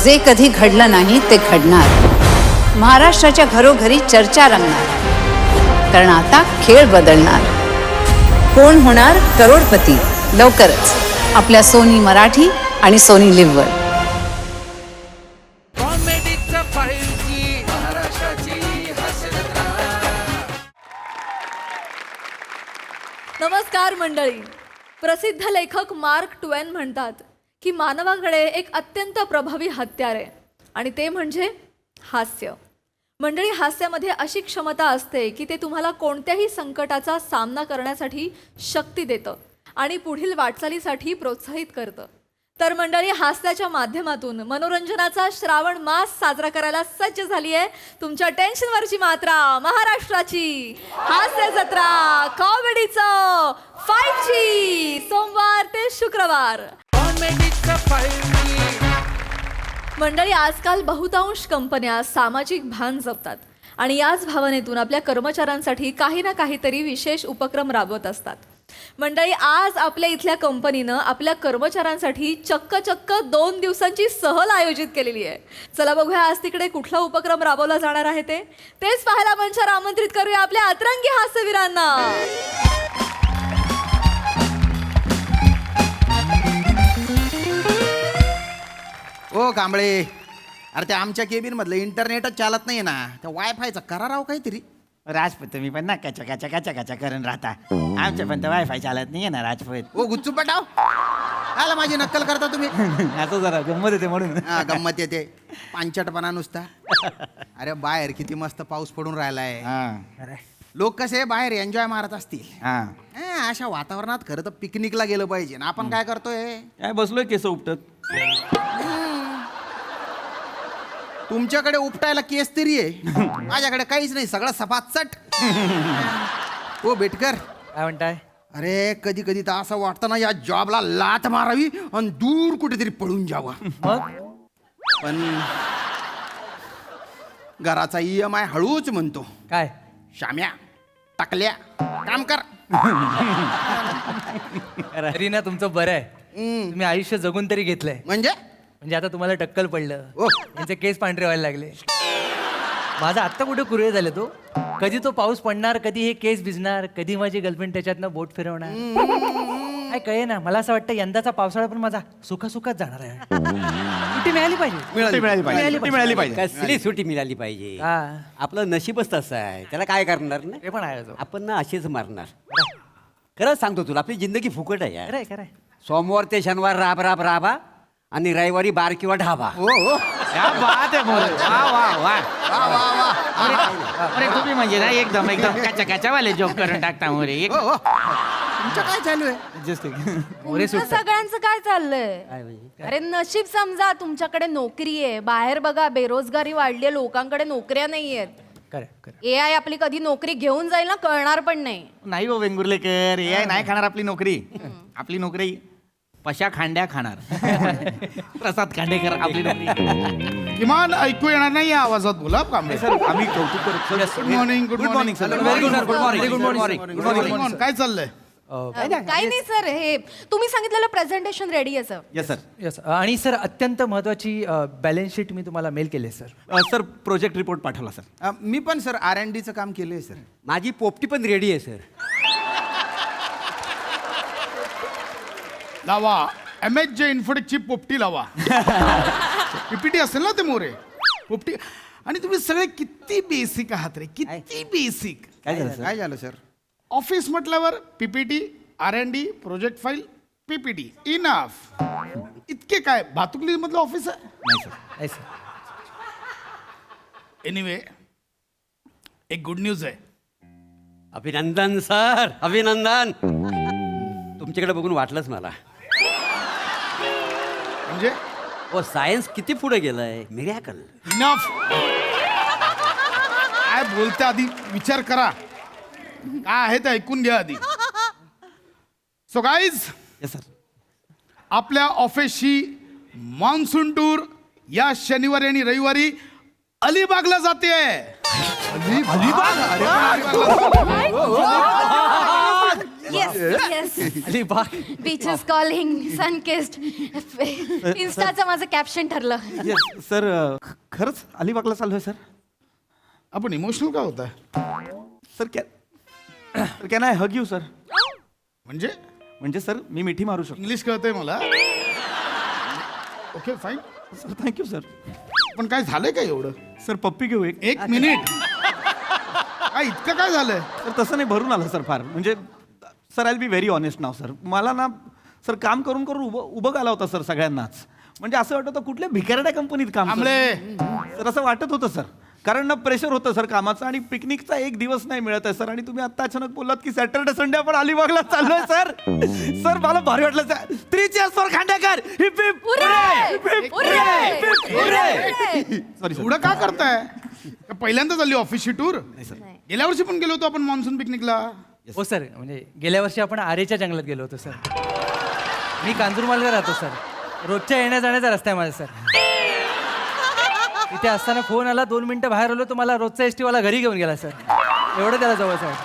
जे कधी घडलं नाही ते घडणार. महाराष्ट्राच्या घरोघरी चर्चा रंगणार, कारण आता खेळ बदलणार. कोण होणार करोडपती लवकरच आपल्या सोनी मराठी आणि सोनी लिव्हवर. नमस्कार मंडळी. प्रसिद्ध लेखक मार्क ट्वेन म्हणतात की मानवाकडे एक अत्यंत प्रभावी हत्यार आहे आणि ते म्हणजे हास्य. मंडळी, हास्यामध्ये अशी क्षमता असते की ते तुम्हाला कोणत्याही संकटाचा सामना करण्यासाठी शक्ती देतं आणि पुढील वाटचालीसाठी प्रोत्साहित करतं. तर मंडळी, हास्याच्या माध्यमातून मनोरंजनाचा श्रावण मास साजरा करायला सज्ज झाली आहे तुमच्या टेन्शनवरची मात्रा, महाराष्ट्राची हास्य जत्रा, कॉमेडीचं 5G, सोमवार ते शुक्रवार. मंडळी, आजकाल बहुतांश कंपन्या सामाजिक भान जपतात आणि याच भावनेतून आपल्या कर्मचाऱ्यांसाठी काही ना काहीतरी विशेष उपक्रम राबवत असतात. मंडळी, आज आपल्या इथल्या कंपनीनं आपल्या कर्मचाऱ्यांसाठी चक्क 2 दिवसांची सहल आयोजित केलेली आहे. चला बघूया आज तिकडे कुठला उपक्रम राबवला जाणार आहे तेच पाहायला मंचावर आमंत्रित करूया आपल्या अतरंगी हास्यवीरांना. ओ कांबळे, अरे ते आमच्या केबिन मधलं इंटरनेटच चालत नाही ना, त्या वायफायचा करा राव काहीतरी. राजपूत तुम्ही पण ना कचा कचा कचा कचा करून राहता. आमच्या पण तर वायफाय चालत नाहीये ना राजपूत. ओ गुच्चू पटाव, आला माझी नक्कल करता तुम्ही. असं जरा गंमत येते म्हणून. हा, गंमत येते, पांचटपणा नुसता. अरे बाहेर किती मस्त पाऊस पडून राहिलाय. लोक कसे बाहेर एन्जॉय मारत असतील. अशा वातावरणात खरं तर पिकनिकला गेलं पाहिजे ना. आपण काय करतोय, काय बसलोय केस उपटत. तुमच्याकडे उपटायला केस तरी आहे, माझ्याकडे काहीच नाही, सगळं सपाचट. ओ बेटकर, काय म्हणताय? अरे कधी कधी तर असं वाटतं ना, या जॉबला लात मारावी आणि दूर कुठेतरी पळून जावं. पण घराचा EMI हळूच म्हणतो. काय शाम्या, टाकल्या, काम कर. तरी ना तुमचं बरं आहे, तुम्ही आयुष्य जगून तरी घेतलंय. म्हणजे आता तुम्हाला टक्कल पडलं, ओ. त्यांचे केस पांढरे व्हायला लागले. माझा आत्ता कुठे कुरळे झाले तो. कधी तो पाऊस पडणार, कधी हे केस भिजणार, कधी माझी गर्लफ्रेंड त्याच्यातनं बोट फिरवणार, काय कळे ना. मला असं वाटतं यंदाचा पावसाळा पण माझा सुखासुखात जाणार आहे. सुट्टी मिळाली पाहिजे. कसली सुट्टी मिळाली पाहिजे. हा. आपलं नशीबच तसं आहे, त्याला काय करणार ना. ते पण आहे तो. आपण ना असेच मारणार. खरंच सांगतो तुला, आपली जिंदगी फुकट आहे यार. खरंय. सोमवार ते शनिवार राबा आणि रविवारी बार किंवा ढाबा. क्या बात आहे मोरे. वा. अरे तुम्ही म्हणजे ना एकदम कचा कचा वाले जोक करून टाकता मोरे. तुमचं काय चालू आहे? तुमचं सगळ्यांचं काय चाललंय? काय म्हणजे? अरे नशीब समजा तुमच्याकडे नोकरी आहे. बाहेर बघा, बेरोजगारी वाढली आहे, लोकांकडे नोकऱ्या नाहीयेत. AI आपली कधी नोकरी घेऊन जाईल ना, कळणार पण नाही. नाही हो वेंगुर्लेकर, AI नाही खाणार आपली नोकरी. आपली नोकरी पशा खांड्या खाणार. प्रसाद खांडेकर आपली नोकरी. किमान ऐकू येणार नाही या आवाजात बोला कांबळे. सर आम्ही कौतुक करतो. Good morning. Good morning sir. Good morning. काय चाललंय? काही नाही सर, हे तुम्ही सांगितलेलं प्रेझेंटेशन रेडी आहे सर. Yes sir. यस. आणि सर अत्यंत महत्वाची बॅलन्स शीट मी तुम्हाला मेल केली आहे सर. सर प्रोजेक्ट रिपोर्ट पाठवला सर. मी पण सर R&Dचं काम केलंय सर. माझी पोपटी पण रेडी आहे सर. लावा MHJ इन्फोटेकची पोपटी लावा. PPT असेल ना ते मोरे पोपटी. आणि तुम्ही सगळे किती बेसिक आहात रे, किती बेसिक. काय झालं सर? ऑफिस म्हटल्यावर PPT, R&D, project file, PPT enough. इतके काय भातुकली मधलं ऑफिस आहे? नाही सर. एनिवे, एक गुड न्यूज आहे. अभिनंदन सर, अभिनंदन. तुमच्याकडे बघून वाटलंच मला. म्हणजे ओ सायन्स किती पुढे गेलंय. मिरॅकल. इनफ. काय बोलता आधी विचार करा, काय आहे ते ऐकून घ्या आधी. So guys, yes sir. आपल्या ऑफिसची मान्सून टूर या शनिवारी आणि रविवारी अलिबागला जाते. Yes yes Alibag beaches calling sunkissed इन्स्टाचं माझं कॅप्शन ठरलं सर खरंच अलिबागला चाललोय सर. आपण इमोशनल का होता sir can I hug you sir. म्हणजे सर मी मिठी मारू शकतो. इंग्लिश कळतंय मला. Okay fine. Sir thank you sir. पण काय झालंय का एवढं? सर पप्पी घेऊ एक मिनिट. काय इतकं काय झालंय? सर तसं नाही, भरून आलं सर फार. म्हणजे sir I be very honest now sir. मला ना सर काम करून करून उभं आला होता सर सगळ्यांनाच. म्हणजे असं वाटत होतं कुठल्या भिकारड्या कंपनीत काम आमले. सर असं वाटत होतं सर. कारण ना प्रेशर होतं सर कामाचं आणि पिकनिकचा एक दिवस नाही मिळत आहे सर. आणि तुम्ही आता अचानक बोललात की सॅटर्डे संडे आपण अलिबागला चाललोय सर. सर मला भारी वाटलं sir. 3 cheers for Khandekar. Heap heap sorry एवढं का करताय? का पहिल्यांदाच आली ऑफिसची टूर? गेल्या वर्षी पण गेलो होतो आपण मान्सून पिकनिकला. हो सर, म्हणजे गेल्या वर्षी आपण आरेच्या जंगलात गेलो होतो सर. मी कांजूरमार्गला राहतो सर. रोजच्या येण्या जाण्याचा रस्ता आहे माझा सर. इथे असताना फोन आला, 2 मिनिटं बाहेर आलो तर मला रोजचा एसटी वाला घरी घेऊन गेला सर. एवढं त्याला जवळचं आहे.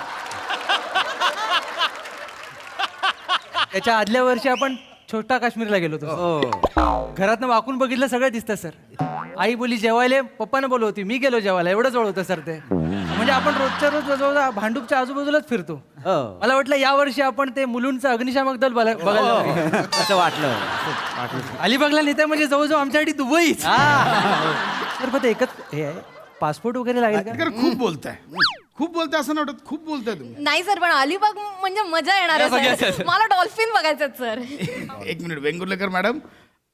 त्याच्या आदल्या वर्षी आपण छोटा काश्मीरला गेलो होतो. घरातनं वाकून बघितलं सगळं दिसतं सर. आई बोली जेवायला, पप्पानं बोलवती, मी गेलो जेवायला. एवढं जवळ होतं सर ते. म्हणजे आपण रोजच्या रोज जवळ भांडूपच्या आजूबाजूलाच फिरतो. मला वाटलं या वर्षी आपण ते मुलुंडचं अग्निशामक दल बघायला असं वाटलं. अलिबागला नेत्या म्हणजे जवळजवळ आमच्यासाठी दुबई. सर पण एकच हे आहे, पासपोर्ट वगैरे लागेल का? खूप बोलताय. खूप बोलताय असं नाही वाटत. खूप बोलताय तुम्ही. नाही सर, पण अलिबाग म्हणजे मजा येणार आहे सर. मला डॉल्फिन बघायचं सर. एक मिनिट वेंगुर्लेकर मॅडम,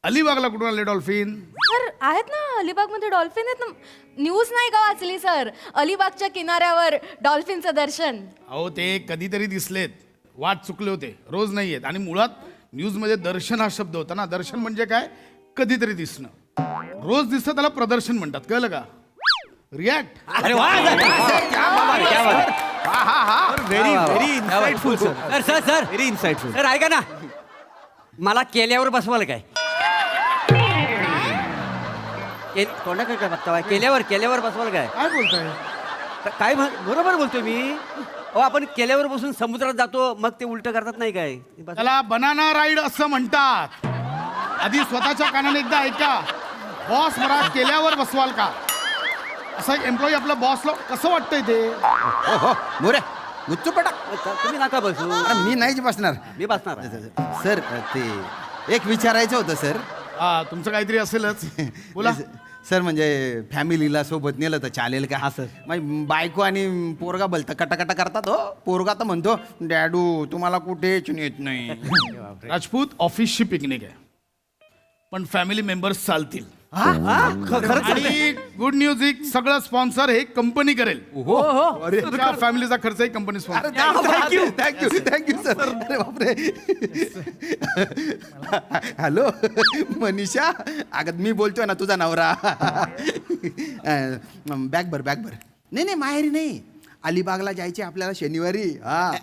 अलिबागला कुठून आले डॉल्फिन? सर आहेत ना अलिबागमध्ये डॉल्फिन आहेत ना. न्यूज नाही का वाचली सर? अलिबागच्या किनाऱ्यावर डॉल्फिनचं दर्शन. अहो ते कधीतरी दिसलेत, वाट चुकले होते, रोज नाही आहेत. आणि मुळात न्यूजमध्ये दर्शन हा शब्द होता ना. दर्शन म्हणजे काय? कधीतरी दिसणं. रोज दिसतं त्याला प्रदर्शन म्हणतात, कळलं का? रिॲक्ट. अरे वा very insightful sir. Sir sir very insightful. Sir ऐका ना, मला केल्यावर बसवाल काय? तोंडाकडे काय बघता? केल्यावर बसवाल काय? काय बोलताय? काय बरोबर बोलतोय मी. अहो आपण केल्यावर बसून समुद्रात जातो, मग ते उलट करतात नाही काय? त्याला बनाना राईड असं म्हणतात. आधी स्वतःच्या कानाने एकदा ऐका. बॉस मला केल्यावर बसवाल का? असा एक एम्प्लॉई आपल्या बॉसला कसं वाटतंय ते? मोरे गुच्चू पटाक. तुम्ही नका बसू. मी नाहीच बसणार. मी बसणार. सर ते एक विचारायचं होतं सर. तुमचं काहीतरी असेलच, बोला. सर म्हणजे फॅमिलीला सोबत नेलं तर चालेल का? हा सर. बायको आणि पोरगा बोलता कटाकटा करतात हो. पोरगा तर म्हणतो डॅडू तुम्हाला कुठेच नेत नाही. राजपूत ऑफिसची पिकनिक आहे, पण फॅमिली मेंबर्स चालतील. आणि गुड न्यूज, सगळं स्पॉन्सर हे कंपनी करेल. तुमच्या फॅमिलीचा खर्च ही कंपनी स्पॉन्सर. Thank you sir. अरे बापरे. हॅलो मनीषा, अगं मी बोलतोय ना तुझा नवरा. बॅग भर. नाही माहेरी नाही, अलिबागला जायचे आपल्याला शनिवारी.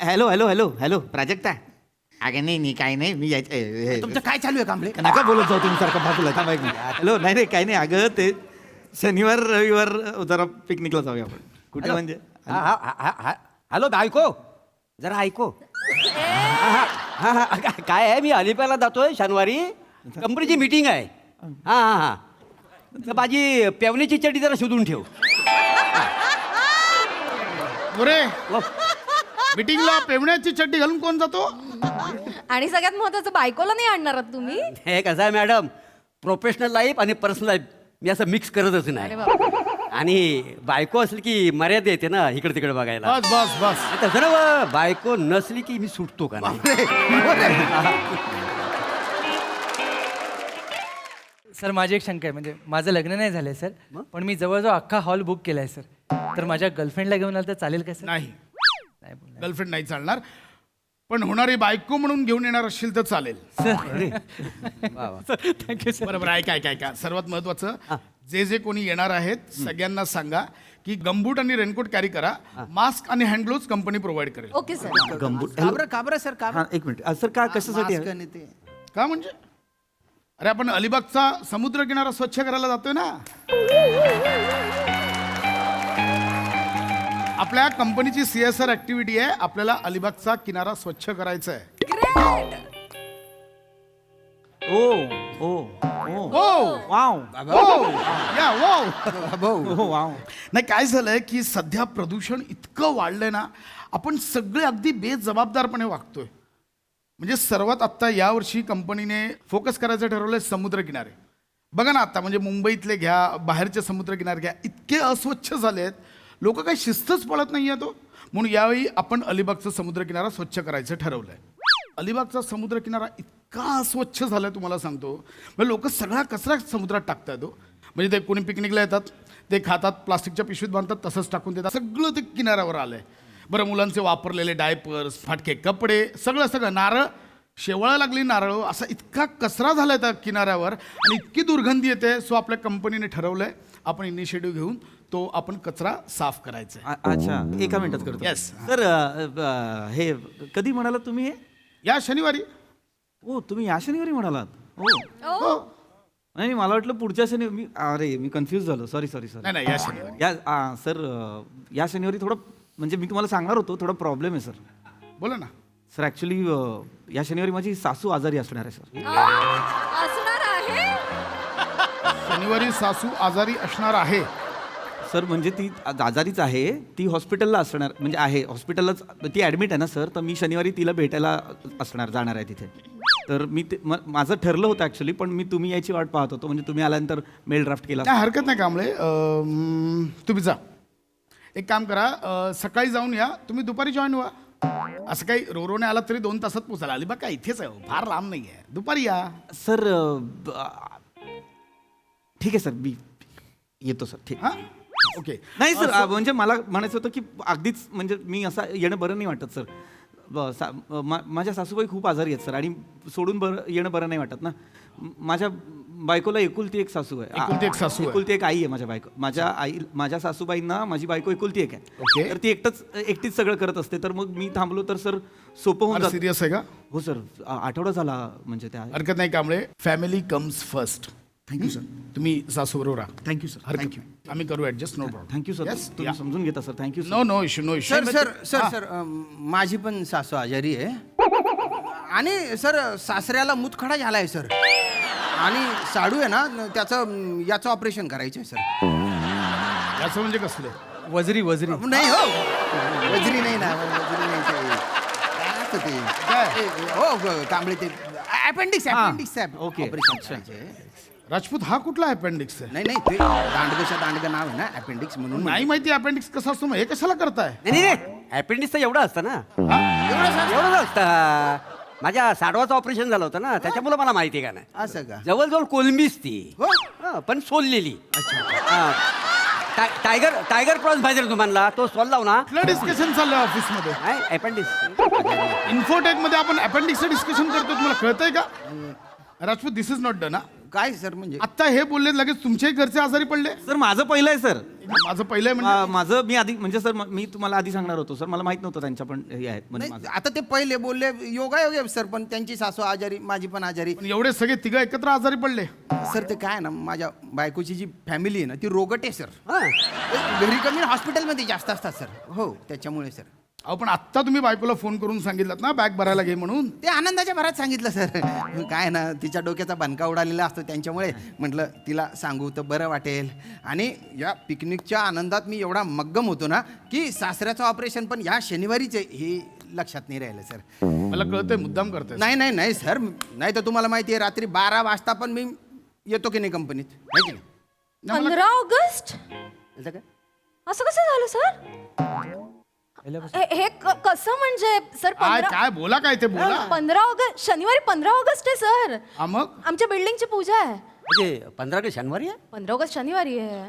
हॅलो प्राजक्ता. अगं नाही काही नाही, मी यायचं. तुमचं काय चालू आहे कांबळे? नका बोलत जाऊ तुम्ही सारखं बाजूला. थांबा एक मिनिट. हॅलो नाही काही नाही. अगं ते शनिवार रविवार जरा पिकनिकला जाऊया आपण. कुठे म्हणजे? हॅलो बायको, जरा ऐको. काय आहे, मी अलिबागला जातोय शनिवारी. कंपनीची मीटिंग आहे. हा तर माझी पेवणीची चड्डी जरा शोधून ठेव. बरे मीटिंगला पेवण्याची चड्डी घालून कोण जातो? आणि सगळ्यात महत्वाचं, बायकोला नाही आणणार आहात तुम्ही? हे कसं आहे मॅडम, प्रोफेशनल लाईफ आणि पर्सनल लाईफ मी असं मिक्स करतच नाही. आणि बायको असली की मर्यादा येते ना इकडे तिकडे बघायला. बस आता जरा बायको नसली की मी सुटतो का नाही? सर माझी एक शंका आहे. म्हणजे माझं लग्न नाही झालंय सर, पण मी जवळजवळ अख्खा हॉल बुक केलाय सर. तर माझ्या गर्लफ्रेंडला घेऊन आलं तर चालेल का सर? नाही, गर्लफ्रेंड नाही चालणार. पण होणारी बायको म्हणून घेऊन येणार असशील तर चालेल. Thank you sir. बरोबर. ऐका सर्वात महत्वाचं, जे कोणी येणार आहेत सगळ्यांना सांगा की गमबूट आणि रेनकोट कॅरी करा. मास्क आणि हँड ग्लोव्ज कंपनी प्रोव्हाइड करेल. Okay sir. काबरं सर का? हा एक मिनिट सर. का कशासाठी? का म्हणजे? अरे आपण अलिबागचा समुद्र किनारा स्वच्छ करायला जातोय ना. आपल्या कंपनीची CSR ऍक्टिव्हिटी आहे, आपल्याला अलिबागचा किनारा स्वच्छ करायचा आहे. ओ ओ ओ ओ वाव या वाव नाही, काय झालंय की सध्या प्रदूषण इतकं वाढलंय ना, आपण सगळे अगदी बेजबाबदारपणे वागतोय. म्हणजे सर्वात आत्ता यावर्षी कंपनीने फोकस करायचं ठरवलंय समुद्रकिनारे. बघा ना, आता म्हणजे मुंबईतले घ्या, बाहेरचे समुद्रकिनारे घ्या, इतके अस्वच्छ झाले आहेत, लोक काही शिस्तच पळत नाही आहे तो. म्हणून यावेळी आपण अलिबागचा समुद्रकिनारा स्वच्छ करायचं ठरवलंय. अलिबागचा समुद्रकिनारा इतका अस्वच्छ झालाय तुम्हाला सांगतो. म्हणजे लोक सगळा कचरा समुद्रात टाकतात तो. म्हणजे ते कोणी पिकनिकला येतात, ते खातात, प्लास्टिकच्या पिशवीत बांधतात, तसंच टाकून देतात. सगळं ते किनाऱ्यावर आलंय. बरं, मुलांचे वापरलेले डायपर्स, फाटके कपडे, सगळं नारळ, शेवाळं लागली नारळ, असा इतका कचरा झालाय त्या किनाऱ्यावर आणि इतकी दुर्गंधी येते. सो आपल्या कंपनीने ठरवलंय आपण इनिशिएटिव्ह घेऊन तो आपण कचरा साफ करायचा आहे. अच्छा, एका मिनिटात करतो. Yes. सर हे कधी म्हणालात तुम्ही हे? या शनिवारी. ओ, तुम्ही या शनिवारी म्हणालात? हो. नाही, मला वाटलं पुढच्या शनिवारी. मी कन्फ्यूज झालो. सॉरी. नाही, या शनिवारी. या सर, या शनिवारी थोडं म्हणजे मी तुम्हाला सांगणार होतो, थोडा प्रॉब्लेम आहे सर. बोला ना. सर ॲक्च्युली या शनिवारी माझी सासू आजारी असणार आहे सर. असणार आहे. शनिवारी सासू आजारी असणार आहे. सर म्हणजे ती आजारीच आहे, ती हॉस्पिटलला असणार, म्हणजे आहे हॉस्पिटललाच, ती ॲडमिट आहे ना सर. तर मी शनिवारी तिला भेटायला जाणार आहे तिथे. तर मी माझं ठरलं होतं ॲक्च्युली, पण मी तुम्ही यायची वाट पाहत होतो. म्हणजे तुम्ही आल्यानंतर मेल ड्राफ्ट केला. नाही, हरकत नाही कांबळे. तुम्ही जा, एक काम करा, सकाळी जाऊन या, तुम्ही दुपारी जॉईन व्हा. असं काही रोरोने आला तरी 2 तासात पोचाल. अलिबाग काय इथेच आहे, फार लांब नाही आहे. दुपारी या. सर ठीक आहे सर, मी येतो सर. ठीक. हां, ओके. नाही सर, म्हणजे मला म्हणायचं होतं की अगदीच म्हणजे मी असं येणं बरं नाही वाटत सर. माझ्या सासूबाई खूप आजारी आहेत सर, आणि सोडून येणं बरं नाही वाटत ना. माझ्या बायकोला एकुलती एक सासू आहे. एकुलती एक सासू आहे. एकुलती एक आई आहे माझ्या बायको. माझ्या सासूबाईंना माझी बायको एकुलती एक आहे. ओके. तर ती एकटीच सगळं करत असते. तर मग मी थांबलो तर सर सोपं होऊन जातं. सिरियस आहे का? हो सर, आठवडा झाला म्हणजे त्या. हरकत नाही Kamble, family comes first. Thank you sir. तुम्ही सासू बरोबर राहा. Thank you sir. हरकत नाही. आम्ही करू adjust. No problem. Thank you sir. Yes, तुम्ही या. समजून घेता sir. Thank you no issue, no issue. माझी पण सासू आजारी आहे. आणि सर सासऱ्याला मुतखडा झालाय सर. आणि साडू आहे ना, त्याचं याचं ऑपरेशन करायचं आहे सर. याचं म्हणजे कसलं? वजरी नाही हो, वजरी नाही ना, वजरी नाही ते. काय असतं ते? हो कांबळे, ते अपेंडिक्स ओके. ऑपरेशन करायचे. राजपूत, हा कुठला अपेंडिक्स आहे? नाही ते दांडगं नाव आहे ना अपेंडिक्स म्हणून. नाही माहिती अपेंडिक्स कसा असतो, मग हे कशाला करताय? नाही अपेंडिक्सचं एवढं असतं ना, एवढंच असतं. माझ्या साडवाचं ऑपरेशन झालं होतं ना, त्याच्यामुळे मला माहिती आहे का नाही. असं का? जवळजवळ कोलंबीच ती. हो? हां, पण सोललेली. टायगर प्रॉन्स माहिती आहे तुम्हाला, तो सोलला ना. कुठलं डिस्कशन चाललंय ऑफिसमध्ये? नाही अपेंडिक्स. इन्फोटेक मध्ये आपण अपेंडिक्सचं डिस्कशन करतो, तुम्हाला कळतंय का? राजपूत, दिस इज नॉट डन. काय सर म्हणजे? आता हे बोलले लगेच तुमच्याही घरचे आजारी पडले. सर माझं पहिलं आहे सर. माझं पहिलं आहे म्हणजे माझं मी आधी म्हणजे सर मी तुम्हाला आधी सांगणार होतो सर, मला माहित नव्हतं त्यांच्या पण हे आहेत म्हणजे नाही, माझं. आता ते पहिले बोलले योगायोग आहे सर, पण त्यांची सासू आजारी, माझी पण आजारी. पण एवढे सगळे तिघं एकत्र आजारी पडले. सर ते काय ना, माझ्या बायकोची जी फॅमिली आहे ना, ती रोगट आहे सर. हां. घरी कमी, हॉस्पिटलमध्ये जास्त असतात सर. हो, त्याच्यामुळे सर. अहो, पण आत्ता तुम्ही बायकोला फोन करून सांगितलं ना बॅग भरायला घे म्हणून. ते आनंदाच्या भरात सांगितलं सर. काय ना, तिच्या डोक्याचा बनका उडालेला असतो, त्यांच्यामुळे म्हटलं तिला सांगू तर बरं वाटेल. आणि या पिकनिकच्या आनंदात मी एवढा मग्गम होतो ना, की सासऱ्याचं ऑपरेशन पण या शनिवारीच आहे हे लक्षात नाही राहिलं सर. मला कळतंय मुद्दाम करतोय. नाही सर, नाही तर तुम्हाला माहिती आहे, रात्री 12 वाजता पण मी येतो की नाही कंपनीत, आहे की नाही? 15 ऑगस्ट असं काय? असं कसं झालं सर? हे कसं म्हणजे सर? काय बोला, काय ते बोला. 15 ऑगस्ट, शनिवारी 15 ऑगस्ट आहे सर. हा, मग आमच्या बिल्डिंगची पूजा आहे. म्हणजे 15 ऑगस्ट शनिवारी आहे. 15 ऑगस्ट शनिवारी आहे.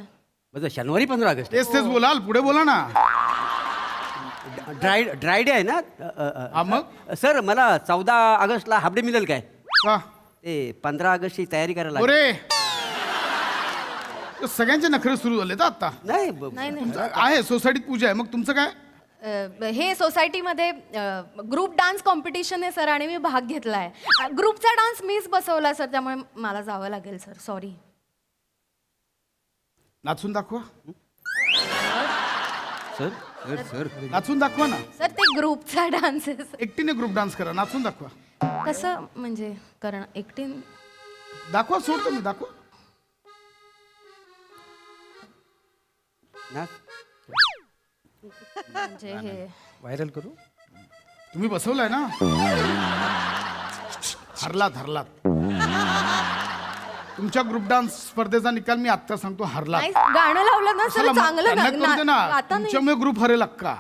म्हणजे शनिवारी 15 ऑगस्ट. तेच बोलाल, पुढे बोला ना. ड्राय डे आहे ना. हा, मग सर मला 14 ऑगस्टला हाफ डे मिळेल काय? का? ते 15 ऑगस्टची तयारी करायला लागेल. अरे, सगळ्यांचे नखरे सुरू झाले तर आता. नाही नाही आहे सोसायटीत पूजा आहे, मग तुमचं काय? हे सोसायटीमध्ये ग्रुप डान्स कॉम्पिटिशन आहे सर, आणि मी भाग घेतलाय. ग्रुपचा डान्स मीच बसवला सर, त्यामुळे मला जावं लागेल सर. सॉरी. नाचून दाखवा. सर सर नाचून दाखवा ना. सर ते ग्रुपचा डान्स आहे सर. एकटीने ग्रुप डान्स करा, नाचून दाखवा. कसं म्हणजे करणं एकटी दाखवा, सोडतो मी, दाखवा. ना म्हणजे हे व्हायरल करू. तुम्ही बसवलाय ना. हरलात. तुमच्या ग्रुप डान्स स्पर्धेचा निकाल मी आत्ता सांगतो, हरलात. नाही गाणं लावलं ना सर चांगलं त्यांना करू दे ना. आता नाही. तुमच्यामुळे ग्रुप हरेल अक्का.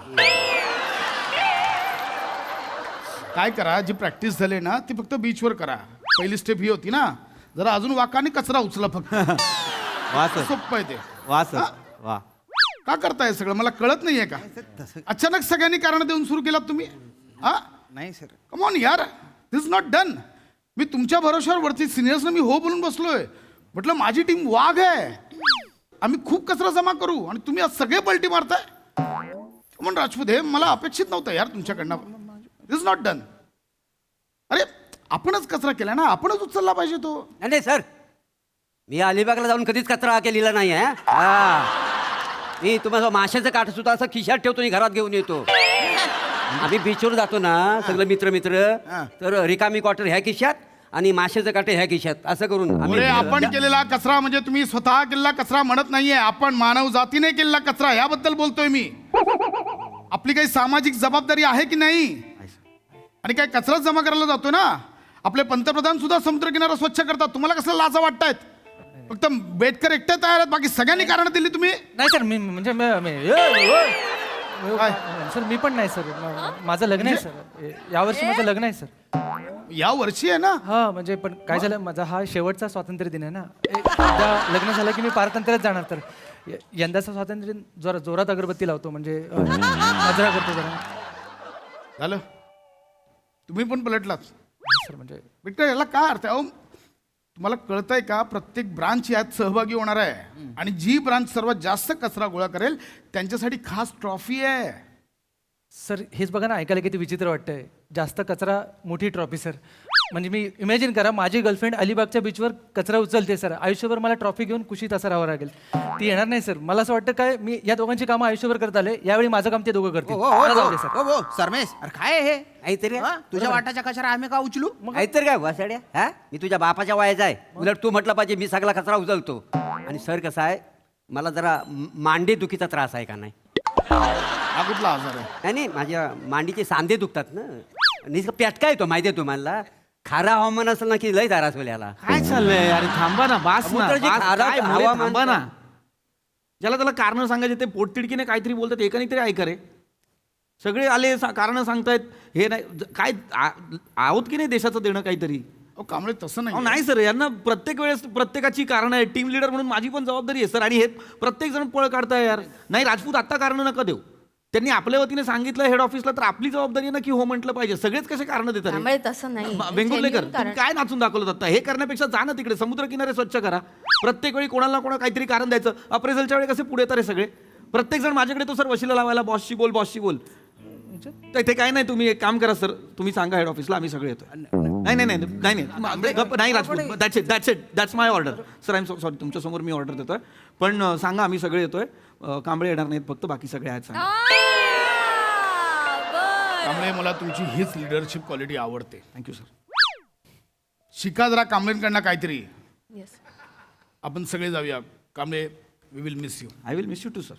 काय करा, जी प्रॅक्टिस झाली ना ती फक्त बीचवर करा. पहिली स्टेप ही होती ना, जरा अजून वाकाने कचरा उचला फक्त. वा सर, सोपं आहे ते. वा सर, वा. का करताय सगळं, मला कळत नाहीये का? अचानक सगळ्यांनी कारण देऊन सुरू केलात तुम्ही. हा, नाही सर. कम ऑन यार, दिस इज नॉट डन. मी तुमच्या भरोश्यावर वरती सिनियर्सना मी हो बोलून बसलोय. म्हटलं माझी टीम वाघ आहे, आम्ही खूप कचरा जमा करू, आणि तुम्ही आज सगळे पलटी मारताय. कमॉन राजपूत, हे मला अपेक्षित नव्हतं यार तुमच्याकडनं. दिस इज नॉट डन. अरे आपणच कचरा केला ना, आपणच उचलला पाहिजे तो. नाही सर, मी अलिबागला जाऊन कधीच कचरा केलेला नाही आहे. हा, मी तुम्हाला माशाचं काठ सुद्धा असं खिशात ठेवतो आणि घरात घेऊन येतो. आम्ही बीचवर जातो ना सगळे मित्र तर रिकामी क्वार्टर ह्या खिशात आणि माशाचं काटे ह्या खिशात, असं करून अरे आपण केलेला कचरा म्हणजे तुम्ही स्वतः केलेला कचरा म्हणत नाहीये, आपण मानव जातीने केलेला कचरा याबद्दल बोलतोय मी. आपली काही सामाजिक जबाबदारी आहे की नाही? आणि काय कचरा जमा करायला जातो ना. आपले पंतप्रधान सुद्धा समुद्रकिनारा स्वच्छ करतात. तुम्हाला कसं लाजा वाटतायत? फक्त बेटकर एकटे तयार आहेत, बाकी सगळ्यांनी कारण दिली तुम्ही. नाही सर, मी म्हणजे सर मी पण नाही सर. माझं लग्न आहे सर, यावर्षी माझं लग्न आहे सर. या वर्षी आहे ना. हा म्हणजे पण काय झालं, माझा हा शेवटचा स्वातंत्र्य दिन आहे ना. एकदा लग्न झालं की मी पारतंत्र्यात जाणार. तर यंदाचा स्वातंत्र्य दिन जरा जोरात अगरबत्ती लावतो, म्हणजे साजरा करतो जरा. झालं, तुम्ही पण पलटलात सर. म्हणजे बेटा याला काय अर्थ आहे? अहो तुम्हाला कळतंय का, प्रत्येक ब्रांच यात सहभागी होणार आहे, आणि जी ब्रांच सर्वात जास्त कचरा गोळा करेल त्यांच्यासाठी खास ट्रॉफी आहे. सर हेच बघा ना, ऐकायला किती विचित्र वाटतंय. जास्त कचरा मोठी ट्रॉफी सर. म्हणजे मी इमॅजिन करा, माझी गर्लफ्रेंड अलिबागच्या बीचवर कचरा उचलते सर. आयुष्यभर मला ट्रॉफी घेऊन कुशीत असं राहावं लागेल. ती येणार नाही सर. मला असं वाटतं काय, मी या दोघांची कामं आयुष्यभर करत आले, यावेळी माझं काम ते दोघं करतील. मला जाऊ दे सर. हो सरमेश, अरे काय आहे हे? काहीतरी तुझ्या वाटाच्या कचरा आम्ही का उचलू? काहीतरी काय वासाड्या. हा, मी तुझ्या बापाच्या वयाचा आहे. उलट तू म्हटलं पाहिजे मी सगळा कचरा उचलतो. आणि सर कसं आहे, मला जरा मांडी दुखीचा त्रास आहे का नाही? हा कुठला आजार आहे? नाही माझ्या मांडीचे सांधे दुखतात ना. निसका पेटका येतो माहिती आहे तुम्हाला. खारा हवामान असेल ना की लय दारास होईल याला. काय चाललंय अरे, थांबा ना, बास ना, समुद्राची बास, खारट काय मुळे, हवामान थांबा ना. ज्याला त्याला कारण सांगायचे ते पोटतिडकीने काहीतरी बोलतात, एकाने तरी ऐका रे. सगळे आले कारण सांगतायत. हे नाही काय आहोत की नाही देशाचं देणं काहीतरी. अहो कांबळे तसं अहो, नाही. नाही सर, यांना प्रत्येक वेळेस प्रत्येकाची कारण आहे. टीम लीडर म्हणून माझी पण जबाबदारी आहे सर. आणि हे प्रत्येक जण पळ काढताय यार. नाही राजपूत, आत्ता कारण नका देऊ. त्यांनी आपल्या वतीने सांगितलं हेड ऑफिसला, तर आपली जबाबदारी आहे ना की हो म्हटलं पाहिजे. सगळेच कसे कारण देतात रे? त्यामुळे तसं नाही. वेंगुर्लेकर, Genuine कारण. तुम्ही काय नाचून दाखवलं आता? हे करण्यापेक्षा जा ना तिकडे, समुद्र किनारे स्वच्छ करा. प्रत्येक वेळी कोणाला कोणा काहीतरी कारण द्यायचं. अप्रेझलच्या वेळी कसे पुढे येतात रे सगळे. प्रत्येक जण माझ्याकडे तो सर वशिला लावायला, बॉसशी बोल. ते काय नाही, तुम्ही एक काम करा सर, तुम्ही सांगा हेड ऑफिसला, आम्ही सगळे येतोय. नाही Rajput, that's my order sir. I am sorry, तुमच्या समोर मी ऑर्डर देतोय. पण सांगा आम्ही सगळे येतोय. कांबळे येणार नाहीत, फक्त बाकी सगळे आहेत सांगा. कांबळे, मला तुमची हीच लिडरशिप क्वालिटी आवडते. Thank you sir. शिका जरा कांबळेंकडनं काहीतरी. Yes. आपण सगळे जाऊया. Kamble, we will miss you. I will miss you too sir.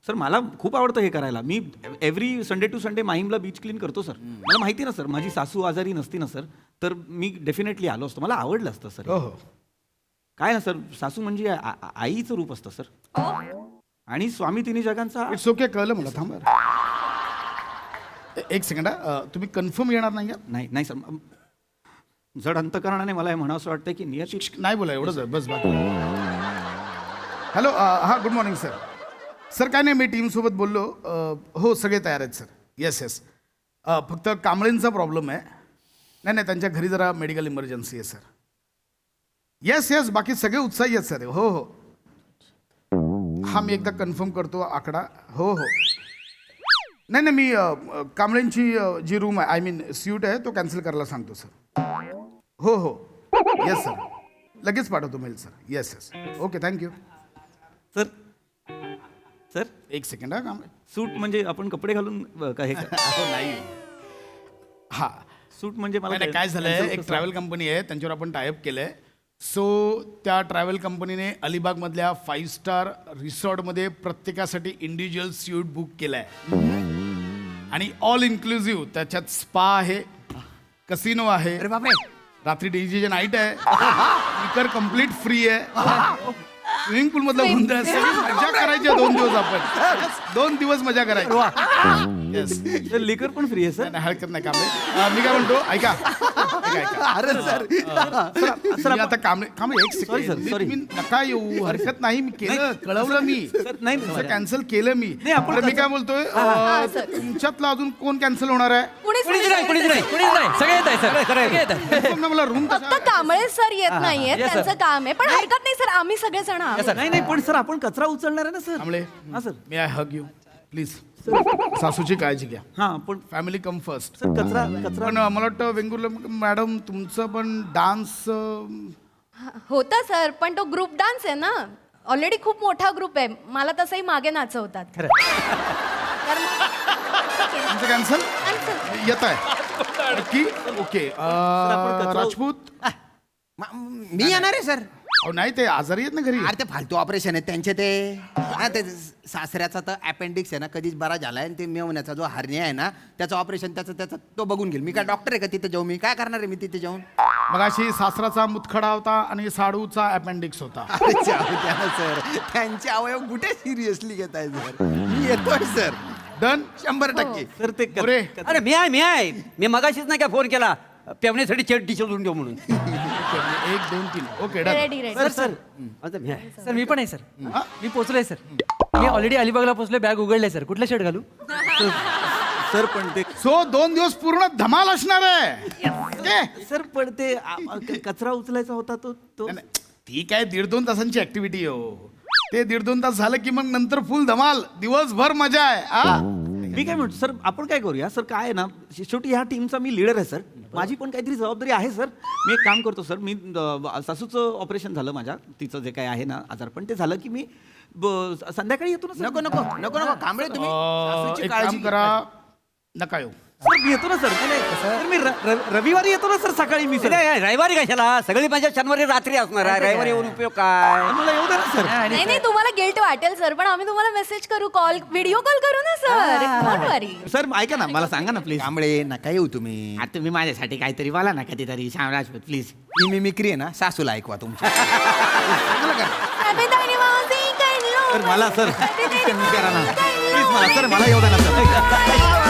Sir मला खूप आवडतं हे करायला. मी एव्हरी संडे टू संडे माहीमला बीच क्लीन करतो सर. मला माहिती ना सर, माझी सासू आजारी नसती ना सर, तर मी डेफिनेटली आलो असतो. मला आवडलं असतं सर. हो. काय ना सर, सासू म्हणजे आईचं रूप असतं सर. आणि स्वामी तिन्ही जगांचा. इट्स ओके, कळलं मला. थांबा एक सेकंड. तुम्ही कन्फर्म येणार नाही का? नाही सर, जड अंतकरणाने मला हे म्हणावं असं वाटतं की नियती. नाही बोला एवढंच, बस बाकी. हॅलो, हां, गुड मॉर्निंग सर. सर काय नाही, मी टीमसोबत बोललो. हो सगळे तयार आहेत सर. येस. फक्त कांबळेंचा प्रॉब्लेम आहे. नाही त्यांच्या घरी जरा मेडिकल इमर्जन्सी आहे सर. येस बाकी सगळे उत्साही आहेत सर. हो. हा मी एकदा कन्फर्म करतो आकडा. हो. नाही मी कांबळेंची जी रूम आहे, आय मीन स्यूट आहे, तो कॅन्सल करायला सांगतो सर. हो. येस सर, लगेच पाठवतो mail sir. Yes. Okay, thank you. Sir sir एक सेकंड हा काम सूट म्हणजे आपण कपडे घालून का हे नाही हा सूट म्हणजे मला नाही, काय झालंय एक ट्रॅव्हल कंपनी आहे त्यांच्यावर आपण टायअप केलंय सो त्या ट्रॅव्हल कंपनीने अलिबागमधल्या 5 स्टार रिसॉर्टमध्ये प्रत्येकासाठी इंडिव्हिज्युअल स्यूट बुक केलाय आणि ऑल इन्क्लुझिव्ह त्याच्यात स्पा आहे कसिनो आहे अरे बापरे रात्री डीजे नाईट आहे स्पीकर कम्प्लीट फ्री आहे स्विमिंग पूल मधला गोंधळ असेल मजा करायची 2 दिवस आपण 2 दिवस मजा करायची येस लिकर पण फ्री आहे सर नाही हरकत नाही कांबळे मी काय म्हणतो ऐका अरे सर सर आता कांबळे एक Sorry, sir, सेकंड sorry. मी नका येऊ हरकत नाही मी केलं कळवलं मी नाही कॅन्सल केलं मी नाही, आपण बरं, मी काय बोलतोय तुमच्यातला अजून कोण कॅन्सल होणार आहे कुणीच नाही सगळे येत आहे सर सगळे येत आहे पण मला रूम फक्त कांबळे सर येत नाहीयेत Yes, sir. त्यांचं काम आहे पण हरकत नाही सर आम्ही सगळेजण आहोत. नाही नाही पण सर आपण कचरा उचलणार आहे ना सर कांबळे हा sir me I hug you please सासूची काळजी घ्या हा पण फॅमिली कम फर्स्ट सर कचरा कचरा पण मला वाटतं वेंगुर्ला मॅडम तुमचं पण डान्स होता सर पण तो ग्रुप डान्स आहे ना ऑलरेडी खूप मोठा ग्रुप आहे मला तसंही मागे नाचवतात तर मग- तुमचं कॅन्सल Cancel. येत आहे नक्की ओके राजपूत मी येणार आहे सर अहो नाही ते आजारी आहेत ना घरी अरे ते फालतू ऑपरेशन आहे त्यांचे ते हा ते सासऱ्याचा तर अपेंडिक्स आहे ना कधीच बरा झालाय आणि ते मेवण्याचा जो हार्निया आहे ना त्याचं ऑपरेशन त्याचं तो बघून घेईल मी काय डॉक्टर आहे का तिथे जाऊन मी काय करणार आहे मी तिथे जाऊन मग अशी सासराचा मुतखडा होता आणि साडूचा अपेंडिक्स होता अरे जाऊ द्या ना सर त्यांचे अवयव कुठे सिरियसली घेत आहे सर मी येतोय सर डन 100%. सर ते अरे अरे मी आहे मी मगाशीच नाही काय फोन केला पेवण्यासाठी टी शर्ट देऊ म्हणून 1 2 3 okay done ready ready sir sir आता मी आहे सर मी पण आहे सर मी पोचलोय सर मी ऑलरेडी अलिबागला पोचलोय बॅग उघडले सर कुठला शर्ट घालू सर पण ते सो 2 दिवस पूर्ण धमाल असणार आहे ओके? सर पण ते कचरा उचलायचा होता तो नाही, नाही. ठीक आहे 1.5-2 तासांची ऍक्टिव्हिटी हो ते 1.5-2 तास झालं की मग नंतर फुल धमाल दिवसभर मजा आहे आ? मी काय म्हणतो सर आपण काय करूया सर काय आहे ना शेवटी ह्या टीमचा मी लीडर आहे सर माझी पण काहीतरी जबाबदारी आहे सर मी एक काम करतो सर मी सासूचं ऑपरेशन झालं माझ्या तिचं जे काय आहे ना आजार पण ते झालं की मी संध्याकाळी येतो ना सर नको नको नको नको कांबळे तुम्ही सासूची एक काळजी काम करा नका येऊ सर मी येतो ना सर सर मी रविवारी येतो ना सर सकाळी मी सर नाही, रविवारी कशाला सगळी माझ्या शनिवारी रात्री असणार आहे रविवारी येऊन उपयोग काय मला येऊ द्या ना सर नाही नाही तुम्हाला गिल्ट वाटेल सर पण आम्ही तुम्हाला मेसेज करू कॉल व्हिडिओ कॉल करू ना सर डोंट वरी सर ऐका ना मला सांगा ना प्लीज कांबळे नका येऊ तुम्ही आता तुम्ही माझ्यासाठी काहीतरी बोला ना कधीतरी Shyam Rajput please me mimicry आहे ना सासूला ऐकवा तुमच्या चांगलं करा. सर मला सर कमी करा ना प्लीज मला सर मला येऊ द्या ना सर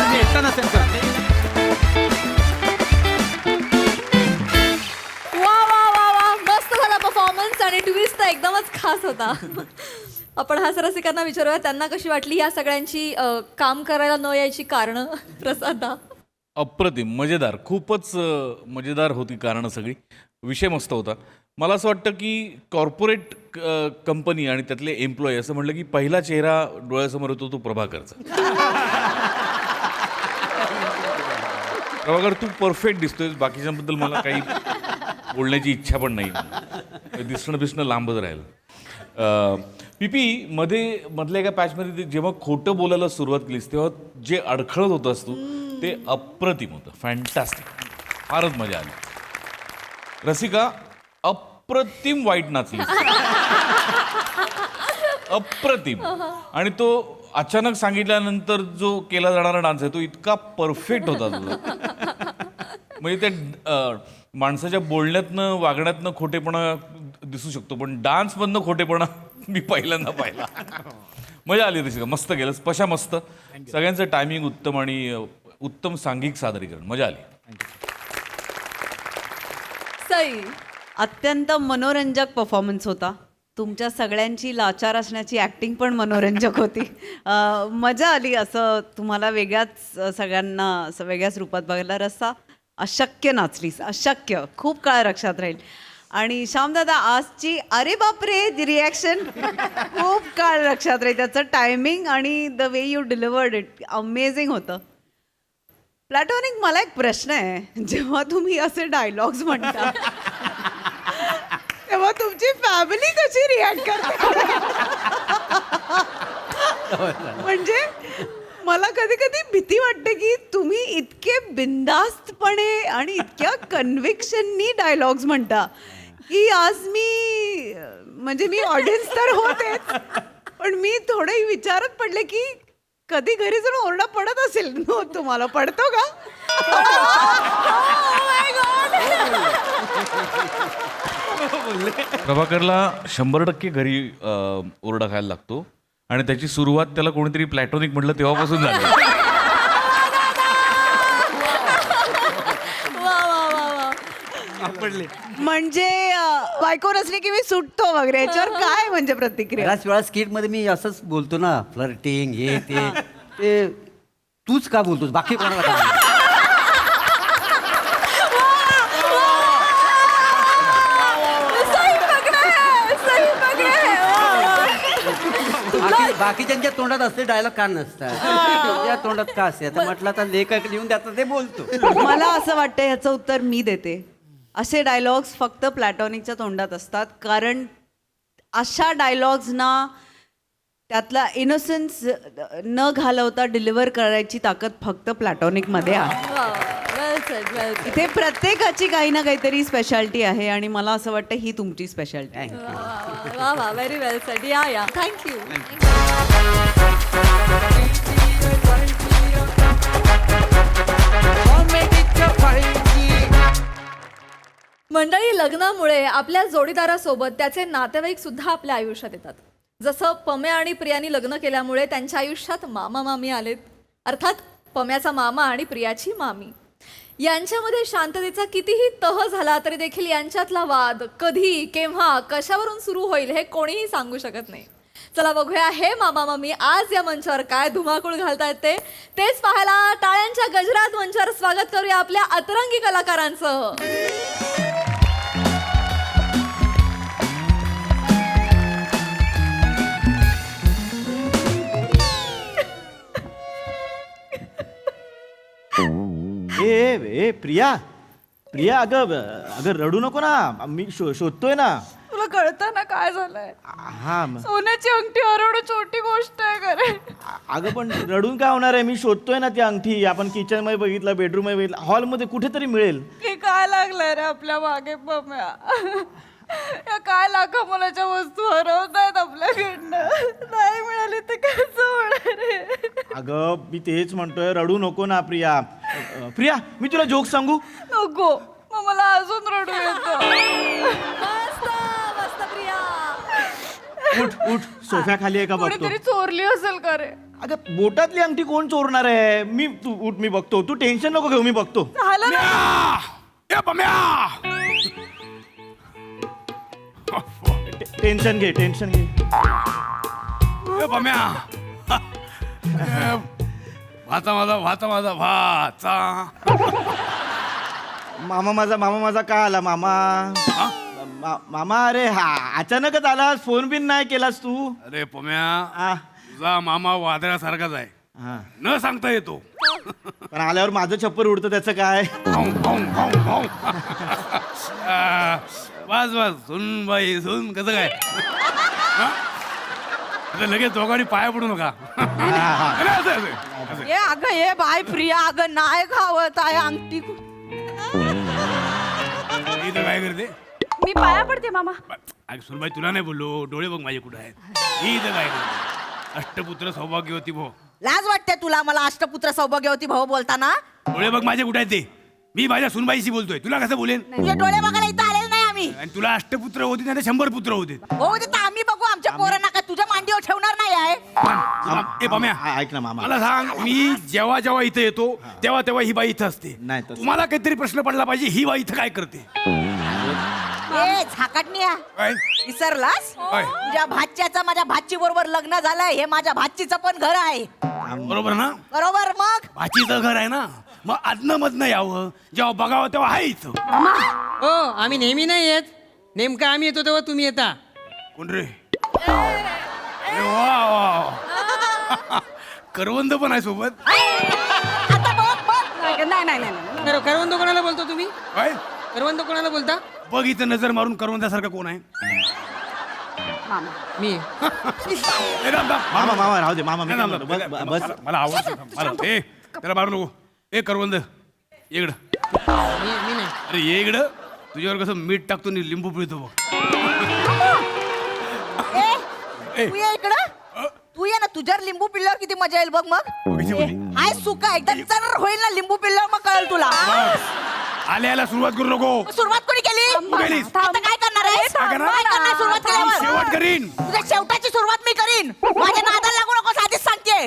मी एकटा नसेल सर वा वा वा वा मस्त झाला परफॉर्मन्स आणि ट्विस्ट तर एकदमच खास होता आपण हास्य रसिकांना विचारूया त्यांना कशी वाटली या सगळ्यांची काम करायला न यायची कारणं प्रसादा अप्रतिम मजेदार खूपच मजेदार होती कारणं सगळी विषय मस्त होता मला असं वाटतं की कॉर्पोरेट कंपनी आणि त्यातले एम्प्लॉई असं म्हटलं की पहिला चेहरा डोळ्यासमोर होतो तो प्रभाकरचा प्रभाकर तू परफेक्ट दिसतोय बाकीच्यांबद्दल मला काही बोलण्याची इच्छा पण नाही दिसणं लांबच राहिलं पीपी मधल्या एका पॅचमध्ये जेव्हा खोटं बोलायला सुरुवात केलीस तेव्हा जे अडखळत होतंस तू ते अप्रतिम होतं फॅन्टॅस्टिक फारच मजा आली रसिका अप्रतिम वाईट नाचली अप्रतिम आणि तो अचानक सांगितल्यानंतर जो केला जाणारा डान्स आहे तो इतका परफेक्ट होता तुझा म्हणजे त्या माणसाच्या बोलण्यातनं वागण्यातनं खोटेपणा दिसू शकतो पण डान्समधनं खोटेपणा मी पहिल्यांदा पाहिला मजा आली रसिका मस्त केलं स्पशा मस्त सगळ्यांचं टायमिंग उत्तम आणि उत्तम सांघिक सादरीकरण मजा आली सई अत्यंत मनोरंजक परफॉर्मन्स होता तुमच्या सगळ्यांची लाचार असण्याची ॲक्टिंग पण मनोरंजक होती मजा आली असं तुम्हाला वेगळ्याच सगळ्यांना असं वेगळ्याच रूपात बघायला रस्सा अशक्य नाचलीस अशक्य खूप काळ लक्षात राहील आणि श्यामदादा आजची अरे बापरे रिॲक्शन खूप काळ लक्षात राहील त्याचं टायमिंग आणि the way you delivered it amazing होतं प्लॅटॉनिक मला एक प्रश्न आहे जेव्हा तुम्ही असे डायलॉग्स म्हणता तेव्हा तुमची फॅमिली कशी रिॲक्ट करते म्हणजे मला कधी कधी भीती वाटते की तुम्ही इतके बिनधास्तपणे आणि इतक्या कन्व्हिक्शननी डायलॉग्स म्हणता की आज म्हणजे मी ऑडियन्स तर होतेच, पण मी थोडे विचारत पडले की कधी घरी जण ओरडा पडत असेल नो तुम्हाला, पडतो का? प्रभाकरला 100% घरी ओरडा खायला लागतो आणि त्याची सुरुवात त्याला कोणीतरी प्लॅटॉनिक म्हटलं तेव्हापासून झाली. म्हणजे बायको नसली की मी सुटतो वगैरे, याच्यावर काय म्हणजे प्रतिक्रिया? बऱ्याच वेळा स्किट मध्ये मी असंच बोलतो ना, फ्लर्टिंग हे ते तूच का बोलतोस, बाकी कोणाला काय? बाकीच्यांच्या तोंडात असले डायलॉग का नसतात, तुझ्या तोंडात का असते? आता म्हटलं तर लेख लिहून द्याचं ते बोलतो. मला असं वाटतं ह्याचं उत्तर मी देते. असे डायलॉग्स फक्त प्लॅटॉनिकच्या तोंडात असतात, कारण अशा डायलॉग्सना त्यातला इनोसन्स न घालवता डिलिव्हर करायची ताकद फक्त प्लॅटॉनिकमध्ये आहे. इथे प्रत्येकाची काही ना काहीतरी स्पेशालिटी आहे आणि मला असं वाटतं ही तुमची स्पेशालिटी आहे. वा वा, व्हेरी वेल सेड. या थँक्यू. मंडळी, लग्नामुळे आपल्या जोडीदारासोबत त्याचे नातेवाईक सुद्धा आपल्या आयुष्यात येतात. जसं पम्या आणि प्रियानी लग्न केल्यामुळे त्यांच्या आयुष्यात मामा मामी आलेत, अर्थात पम्याचा मामा आणि प्रियाची मामी. यांच्यामध्ये शांततेचा कितीही तह झाला तरी देखील यांच्यातला वाद कधी, केव्हा, कशावरून सुरू होईल हे कोणीही सांगू शकत नाही. चला बघूया हे मामा मामी आज या मंचावर काय धुमाकूळ घालतायत तेच पाहायला टाळ्यांच्या गजरात मंचावर स्वागत करूया आपल्या अतरंगी कलाकारांचं. ए प्रिया प्रिया, अगं रडू नको ना, मी शोधतोय ना. तुला कळतं ना काय झालंय? हा सोन्याची अंगठी हरवणं छोटी गोष्ट आहे खरे. अगं पण रडून काय होणार आहे, मी शोधतोय ना ती अंगठी. आपण किचन मध्ये बघितलं, बेडरूम मध्ये बघितलं, हॉलमध्ये कुठेतरी मिळेल. हे काय लागलंय रे आपल्या मागे पम्या? या काय लाखा मुलाच्या वस्तू हरवतायत आपल्याकडनं, नाही मिळाली तर कसं होणार आहे? अगं मी तेच म्हणतोय, रडू नको ना प्रिया. प्रिया, मी तुला जोक सांगू? नको, मग मला अजून रडू येतं. मस्त प्रिया. उठ सोफ्या खाली आहे का बघतो. कोणीतरी चोरली असेल का रे? अगं बोटातली अंगठी कोण चोरणार आहे? तू उठ, मी बघतो. तू टेन्शन नको घेऊ, मी बघतो. झालं ना? टेन्शन घे. भाचा भाचा मामा माझा का आला मामा? मामा अरे हा अचानकच आलास, फोन बिन नाही केलास तू? अरे पम्या, तुझा मामा वादळासारखाच आहे, न सांगता येतो. पण आल्यावर माझं छप्पर उडतं, त्याचं काय? बस सुन बाई सुन, कसं काय? लगेच दोघांनी पाया पडू नका. अगं हे बाय प्रिया, अगं नाही खावत आहे अंगठी. इथं काय करते? मी पाया पडते मामा. सुनबाई तुला नाही बोललो, डोळे बघ माझे कुठं आहेत. ही इथं काय करते? अष्टपुत्र सौभाग्यवती भाऊ. लाज वाटते तुला मला अष्टपुत्र सौभाग्यवती भाऊ बोलताना? डोळे बघ माझे कुठे आहेत ते. मी माझ्या सुनबाईशी बोलतोय, तुला कसं बोलेन? तुझे डोळे बघायला इथं आलेले नाही आम्ही. आणि तुला अष्टपुत्र होते नाही 100 पुत्र होते. हो तर आम्ही बघू, आमच्या पोरांना का तुझ्या मांडीवर ठेवणार नाही आहे. ए पम्या, ऐक ना मामा, मला सांग, मी जेव्हा जेव्हा इथे येतो तेव्हा ही बाई इथं असते. नाही तसं. तुम्हाला काहीतरी प्रश्न पडला पाहिजे, ही बाई इथं काय करते? ए झाकटण्या, काय? विसरलास? काय? तुझ्या भाच्याचं माझ्या भाची बरोबर लग्न झालंय, हे माझ्या भाचीचं पण घर आहे. बरोबर ना? बरोबर. मग भाचीचं घर आहे ना, मग आदनं मधनं यावं, जेव्हा बघावं तेव्हा आहे इथं. हो, आम्ही नेहमी नाही येत. नेमकं आम्ही येतो तेव्हा तुम्ही येता. कोण रे? अरे वा वा, करवंद पण आहे सोबत. नाही करवंद कोणाला बोलतो तुम्ही? काय करवंद कोणाला बोलता? बघ इथं नजर मारून करवंदासारखं कोण आहे? मी ए, थांब, थांब. मामा मामा राहू दे मामा मी नाही, काय थांब, म्हणतो, थांब. बस मला- मला आवडतं मला ए त्याला मारू नको. ए करवंद इकडं. मी नाही अरे ये इकडं. तुझ्यावर कसं मीठ टाकतो आणि लिंबू पिळतो बघ. तू ये इकडं तू ये ना तुझ्यावर लिंबू पिल्ल्यावर किती मजा येईल बघ मग कशी बोलली? हाय सुका एकदा चर होईल ना लिंबू पिल्ल्यावर मग कळेल तुला आल्याला सुरुवात करू नको. सुरुवात कोणी केली केलीस? आता काय करणार आहेस? काय करणार? काय करणार सुरुवात केल्यावर शेवट करीन. तुझ्या शेवटाची सुरुवात मी करीन माझ्या नादाला लागू नकोस आधीच सांगते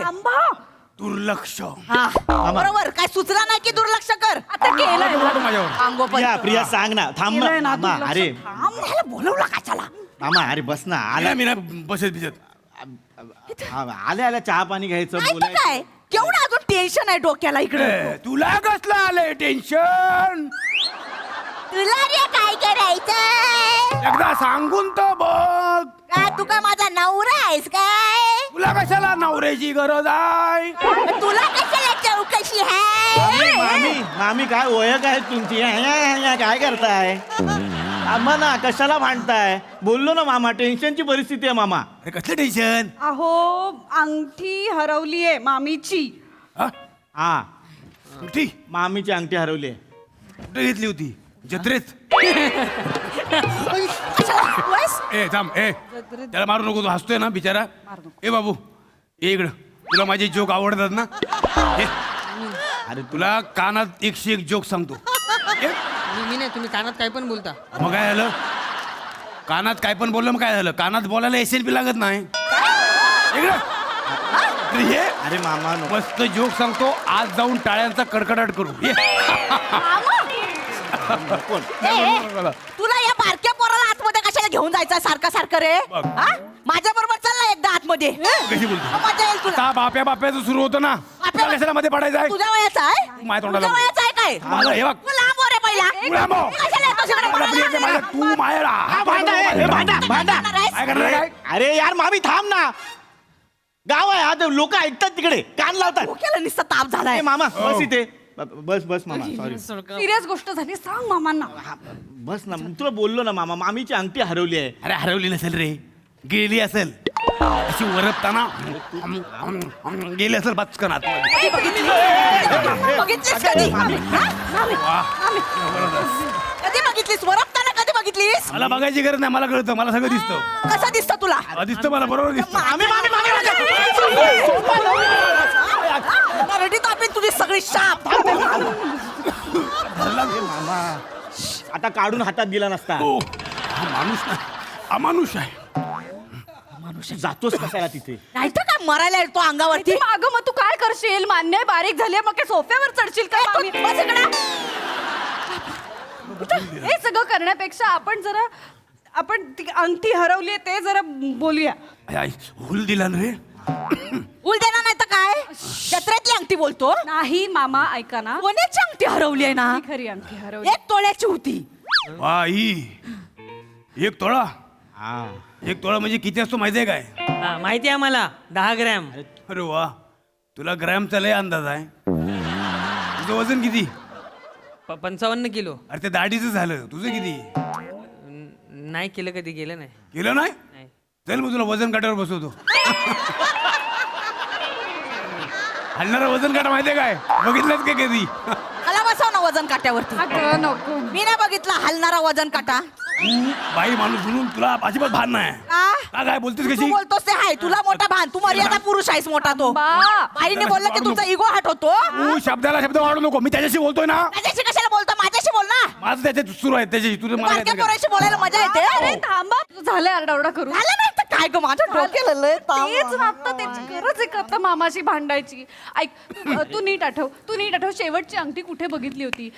दुर्लक्ष. हा, बरोबर काय सुचला नाही की दुर्लक्ष कर आता केलंय नको माझ्यावर. प्रिया प्रिया सांग ना थांब केलंय ना ना मामा दुर्लक्ष. अरे थांब, ह्याला बोलवला कशाला मामा अरे बस ना आल्या मी नाही बसत बिसत. आल्या आल्या चहा पाणी घ्यायचं काय तर बोलायचं काय केवढं अजून टेन्शन आहे डोक्याला इकडे ए, तुला कसलं आलंय टेन्शन? तुला रे काय करायचं एकदा सांगून तर बघ. काय तू काय माझा नवरा आहेस काय तुला कशाला नवऱ्याची गरज आहे? तुला कशाला चौकशी आहे मामी मामी काय ओळख आहे तुमची काय करताय आम्हा ना कशाला भांडताय बोललो ना मामा टेन्शनची परिस्थिती आहे मामा अरे कसलं टेन्शन? अहो अंगठी हरवली आहे मामीची. हा ठीक. मामीची अंगठी हरवली आहे कुठे घेतली होती? जत्रेत. बस. ए थांब ए त्याला मारू नको. तू हसतोय ना बिचारा. ए बाबू ये इकडं. तुला माझे जोक आवडतात ना? ए, अरे तुला कानात 101 जोक सांगतो. ए, मी नाही तुम्ही कानात काय पण बोलता. मग काय झालं? कानात काय पण बोललं मग काय झालं? कानात बोलायला SLP लागत नाही. इकडं. अरे ये अरे मामा नको. मस्त जोक सांगतो. आज जाऊन टाळ्यांचा कडकडाट करू. ये. तुला या बारक्या पोराला आतमध्ये कशाला घेऊन जायचं सारखं सारखं रे बघ. माझ्या बरोबर चल ना एकदा आतमध्ये कशी बोलतो? मजा येईल तुला आता बाप्याचं सुरू होतं ना. बाप्या- तुला कशाला मध्ये पडायचं आहे? तुझ्या वयाचा आहे माझ्या तोंडाला तुझ्या वयाचा आहे काय माझं हे बघ. तू लांब हो रे पहिला तू लांब हो. कशाला येतोस इकडे? मला मला प्रियंका, लांब माझ्या- तू मायला. भांडा ए, भांडा भांडा करणार आहेस? काय करणार आहे? अरे यार मामी थांब ना गाव आहे आता लोक ऐकतात तिकडे कान लावतात डोक्याला नुसता ताप झालाय ए, मामा बस इथे बस बस मामा सॉरी सिरियस गोष्ट झाली सांग मामांना. बस ना तुला बोललो ना मामा मामीची अंगठी हरवली आहे अरे हरवली नसेल रे. गेली असेल अशी वरपताना गेली असेल बचकन आतमध्ये. बघितलीस कधी कधी बघितलीस वरपताना कधी बघितलीस मला बघायची गरज नाही. मला कळतं. मला सगळं दिसतं. कसं दिसतं तुला दिसतं मला बरोबर दिसतं. रडीत आपली तुझी सगळी शाप मामा आता काढून हातात दिला नसता हो. हा माणूस ना अमानुष आहे. जातोस कशाला तिथे नाही तर काय मरायला येतो अंगावरती अगं मग तू काय करशील मान्य बारीक झाली मग काय सोफ्यावर चढशील काय मामी? बस इकडं. हे सगळं करण्यापेक्षा आपण ती अंगठी हरवली ते जरा बोलूया. आई, आई, हुल दिला ना रे. उल देणार नाही तर काय जत्रेतली अंगठी बोलतो नाही मामा ऐका ना कोणाची अंगठी हरवली आहे ना खरी अंगठी हरवली. 1 तोळ्याची होती आई 1 तोळा. हा 1 तोळा म्हणजे किती असतो माहिती आहे काय? हा, माहिती आहे मला 10 ग्रॅम. अरे वा. तुला ग्रॅमचा लय अंदाज आहे. तुझं वजन किती? 55 किलो. अरे ते दाढीचं झालं. तुझं किती? नाही केलं कधी गेलं नाही. केलं नाही? नाही. चल मग तुला वजन काट्यावर बसवतो. हलणारा वजन काटा माहितीये काय? बघितलंच का कधी? मला बसव ना वजन काट्यावरती अगं नको. मी नाही बघितला हलणारा वजन काटा बाई माणूस म्हणून तुला अजिबात भान नाही. का काय बोलतेस तू कशी? बोलतोस ते हाय तुला मोठा भान तू मर्यादा पुरुष आहेस मोठा तो बाईने बोललं की तुमचा इगो हट होतो तू शब्दाला शब्द वाढू नको. मी त्याच्याशी बोलतोय ना. माझ्याशी कशाला बोलतो माझ्याशी बोल ना माझं त्याच्यात सुरू आहे त्याच्याशी. तुझं मला बारक्या काय करायचं? पोराशी बोलायला मजा येते अरे थांबा झालं आरडाओरडा करू. झालं नाही तर काय ग माझ्या डोक्याला लय ताप. तेच ना आता त्याची गरज आहे का आता मामाशी भांडायची. ऐक तू नीट आठव शेवटची अंगठी कुठे बघितली होती?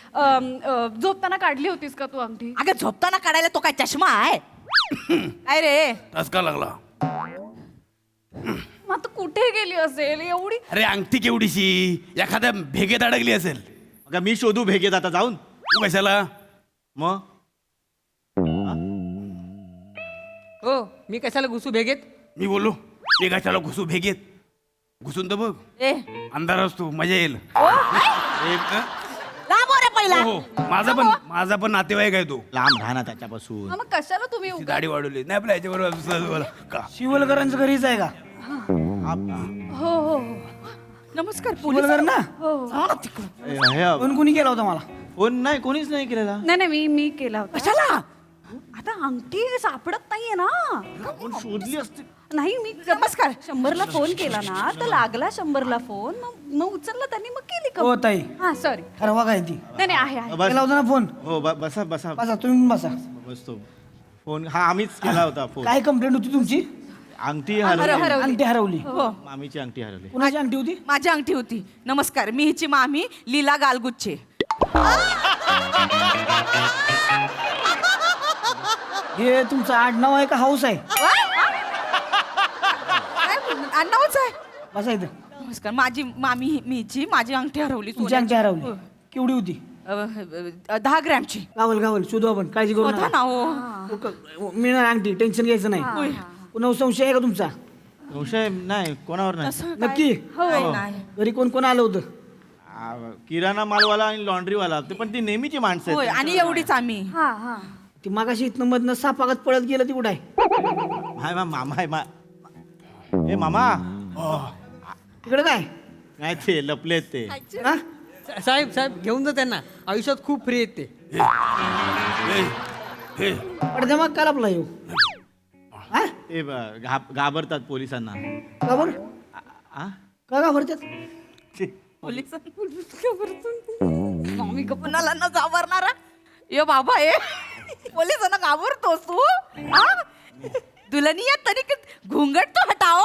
झोपताना काढली होतीस का तू अंगठी? अगं झोपताना काढायला तो काय चष्मा आहे काय रे टसका लागला. मग आता कुठे गेली असेल एवढी? अरे अंगठी केवढीशी? एखाद्या भेगेत अडकली असेल. अगं मी शोधू भेगेत आता जाऊन तू कशाला? मग हो मी कशाला घुसू भेगेत? मी बोललो ते कशाला घुसू भेगेत? घुसून तर बघ. ए अंधार असतो मजा येईल. ओ, हाय. एक, लांब हो रे पहिला माझा पण नातेवाईक आहे तो. लांब राहा ना त्याच्यापासून. मग कशाला तुम्ही ती दाढी वाढवली नाही आपल्या याच्याबरोबर का शिवलकरांचं घरीच आहे का? हो हो नमस्कार पोलीस ना हे, फोन कुणी केला होता मला? कोण नाही, कोणीच नाही केलेला. नाही मी केला होता. कशाला आता अंगठी सापडत नाहीये ना. शोधली असते. नाही मी नमस्कार 100ला फोन केला ना तर लागला 100ला फोन मग उचलला त्यांनी मग केली हो ताई, हा सॉरी ठरवा काय ती नाही आहे बस. केला होता ना फोन? हो बसा बसा बसा तुम्ही बसा. बसतो. फोन हा आम्हीच केला होता फोन. काय कंप्लेंट होती तुमची? अंगठी हरवली. अंगठी हरवली. मामीची अंगठी हरवली. कुणाची अंगठी होती? माझी अंगठी होती. नमस्कार मी हिची मामी लीला गालगुच्छे. हे तुमचं आडनाव आहे का हाऊस आहे? नावच आहे. बसा इथं. नमस्कार माझी मामी मीची माझी अंगठी हरवली. तुमची अंगठी हरवली. केवढी होती? 10 ग्रॅमची. गावल शोधू आपण, काळजी करू होता ना नका. हो. मिळणार अंगठी, टेन्शन घ्यायचं नाही. कुणावर संशय आहे का तुमचा? संशय नाही, कोणावर नाही. नक्की? नाही. घरी कोण कोण आलं होतं? किराणा मालवाला आणि लॉन्ड्रीवाला, ते पण ती नेहमीची माणसं होय आहेत. आणि एवढीच आम्ही. ती मागाशी इथनं मधनं सापागत पळत गेलं, ती कुठं आहे? हाय मामा आहे ए मामा. तिकडे काय? नाही ते लपलेत ते. हा? साहेब घेऊन जा त्यांना, आयुष्यात खूप फ्री आहेत ते. पडद्यामाग का लपला येऊ? हा? ते घाबरतात पोलिसांना. का बरं? आ? का घाबरतात? मम्मी कुणाला न घाबरणारा ये बाबा ये पोलिसांना घाबरतोस तू हा? दुल्हनिया तरी घुंगट तो हटाओ.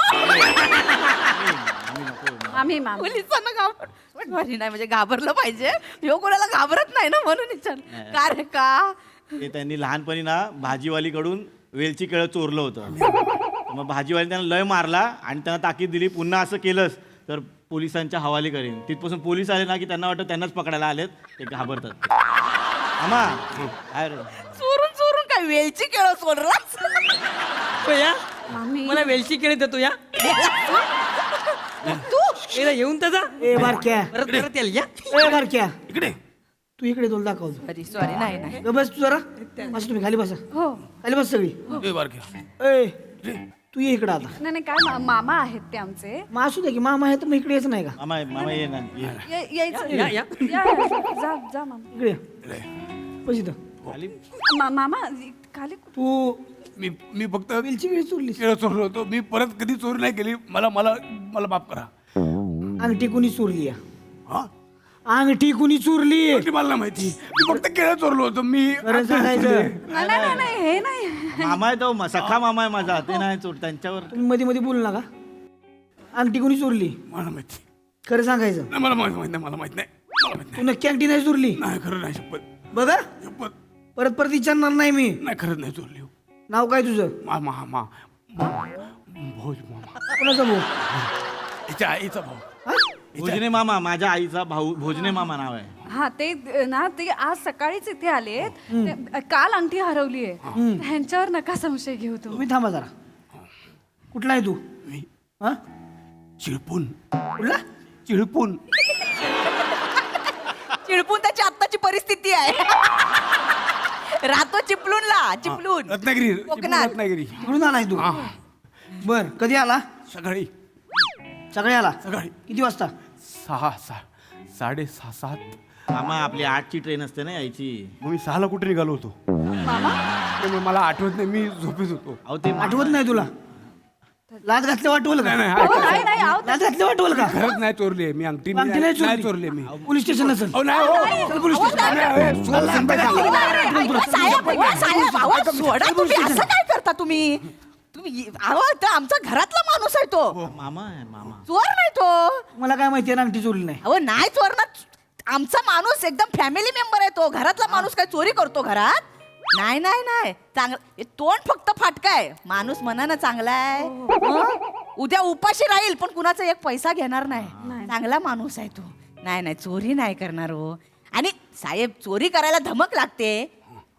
आम्ही पोलिसांना घाबरत नाही म्हणजे घाबरलं पाहिजे. ह्यो कोणाला घाबरत नाही ना म्हणून विचार का रे का. ते त्यांनी लहानपणी ना भाजीवालीकडून वेलची केळं चोरलं होतं. तर मग भाजीवाली त्यांना लय मारला आणि त्यांना ताकीद दिली, पुन्हा असं केलंस तर पोलिसांच्या हवाली करेन. तिथपासून पोलीस आले ना की त्यांना वाटतं त्यांनाच पकडायला आलेत, ते घाबरतात. आम्हा काय रे? चोरून चोरून काय वेलची केळं चोरलास. मला वेलची केळी देतो या. तू येऊन त्याचा ए बारक्या परत या. ए बारक्या इकडे तू इकडे तुला दाखवतो. सॉरी नाही ग बस तू जरा. बस तुम्ही खाली बसा. खाली बस सगळी. ए बारक्या. ए तू ये इकडे आता. नाही काय मामा आहेत ते आमचे. मग असू दे की मामा आहे तर मग इकडे यायचं नाही का? मामा मामा ये ना ये. यायचं जा मामा इकडे बस इथं. खाली मामा खाली तू मी फक्त वेलची केळी चोरली. केळं चोरलो होतो. मी परत कधी चोरी नाही केली. मला मला मला माफ करा. अंगठी कुणी चोरली या? हा अंगठी कुणी चोरली? गोष्टी मला नाही माहिती. मी फक्त केळं चोरलो होतो. मी खरं सांगायचं. नाही हे नाही. मामा आहे तो सखा मामा आहे माझा, ते नाही चोर त्यांच्यावर. तुम्ही मध्ये मध्ये बोलू नका. अंगठी कुणी चोरली? मला माहिती खरं सांगायचं. नाही. मला माहित नाही. मला माहित नाही. मला माहित तू नक्की अंगठी नाही चोरली? नाही. खरं नाही. शपथ बघा शपथ परत विचारणार नाही मी. नाही. खरंच नाही चोरली. नाव काय तुझं? मामा मा भोज मामा कोणाचा भाऊ? याच्या आईचा भाऊ. हा? भोजने मामा, माझ्या आईचा भाऊ भोजने मामा नाव आहे. हा ते ना ते आज सकाळीच इथे आलेत. काल अंगठी हरवली आहे. ह्यांच्यावर नका संशय घेऊ तू. तुम्ही थांबा जरा. कुठला आहे तू? मी हा? चिळपून. कुठला? चिळपून. चिडपून त्याची आत्ताची परिस्थिती आहे. राहतो चिपलून रत्नागिरी. कोकणात. रत्नागिरी. तिकडून आलाय तू? बर कधी आला? सकाळी सकाळी आला. सकाळी किती वाजता? 6:30 7. मामा आपली 8ची ट्रेन असते ना यायची. मग मी 6ला कुठे निघालो होतो. त्यामुळे मला आठवत नाही. मी झोपेत होतो. अहो ते आठवत नाही तुला? लाच घातले वाटवल का? नाही लाच घातले वाटवल का? खरंच नाही चोरली. मी अंगठी अंगठी नाही नाही चोरली? चोरली. मी पोलीस स्टेशन असेल. अहो नाही हो. चल पोलीस स्टेशन. सोडा तुम्ही असं काय करता तुम्ही अहो तो आमचा घरातला माणूस आहे तो. मामा आहे मामा. चोर नाही तो. मला काय माहिती आहे अंगठी चोरली नाही. अहो नाही चोर ना. आमचा माणूस एकदम फॅमिली मेंबर आहे तो. घरातला माणूस काय चोरी करतो घरात? नाही नाही नाही चांगला तोंड फक्त फाटकाय. माणूस मनानं चांगला आहे. उद्या उपाशी राहील पण कुणाचा एक पैसा घेणार नाही. चांगला माणूस आहे तो. नाही चोरी नाही करणार हो. आणि साहेब चोरी करायला धमक लागते.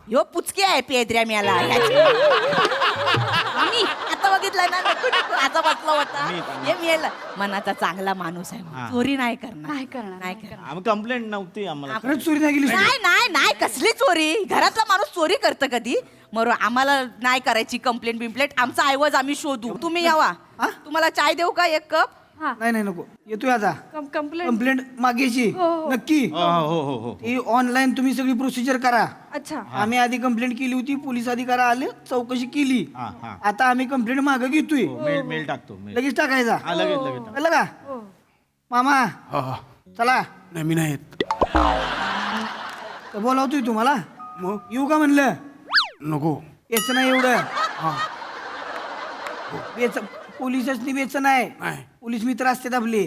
ह्यो पुचके आहे पेद्र्या म्याला. आम्ही आता असं बघितलंय ना, नको नको असं बसला होता. हे मेल मनाचा चांगला माणूस आहे, चोरी नाही करणार. नाही करणार. आम्ही कंप्लेंट नव्हती आम्हाला. खरंच चोरी नाही गेली नाही कसली चोरी. घरातला माणूस चोरी करतं कधी? मरो आम्हाला नाही करायची कंप्लेंट बिम्प्लेट. आमचा ऐवज आम्ही शोधू. तुम्ही यावा. तुम्हाला चाय देऊ का 1 कप? नाही नको येतोय आता कंप्लेंट कंप्लेंट मागायची नक्की. हो. ती ऑनलाईन तुम्ही सगळी प्रोसिजर करा. अच्छा. आम्ही आधी कंप्लेंट केली होती, पोलीस अधिकारी आले, चौकशी केली. आता आम्ही कंप्लेंट मागे घेतोय. मेल टाकतो. लगेच टाकायचा. लगेच. कळलं का मामा? चला. नाही मी नाही येत. तर बोलावतोय तुम्हाला. मग येऊ का म्हणलं? नको. याचं नाही एवढं. पोलिसांनी वेचन आहे. नाही. पोलीस मित्र असतात आपले.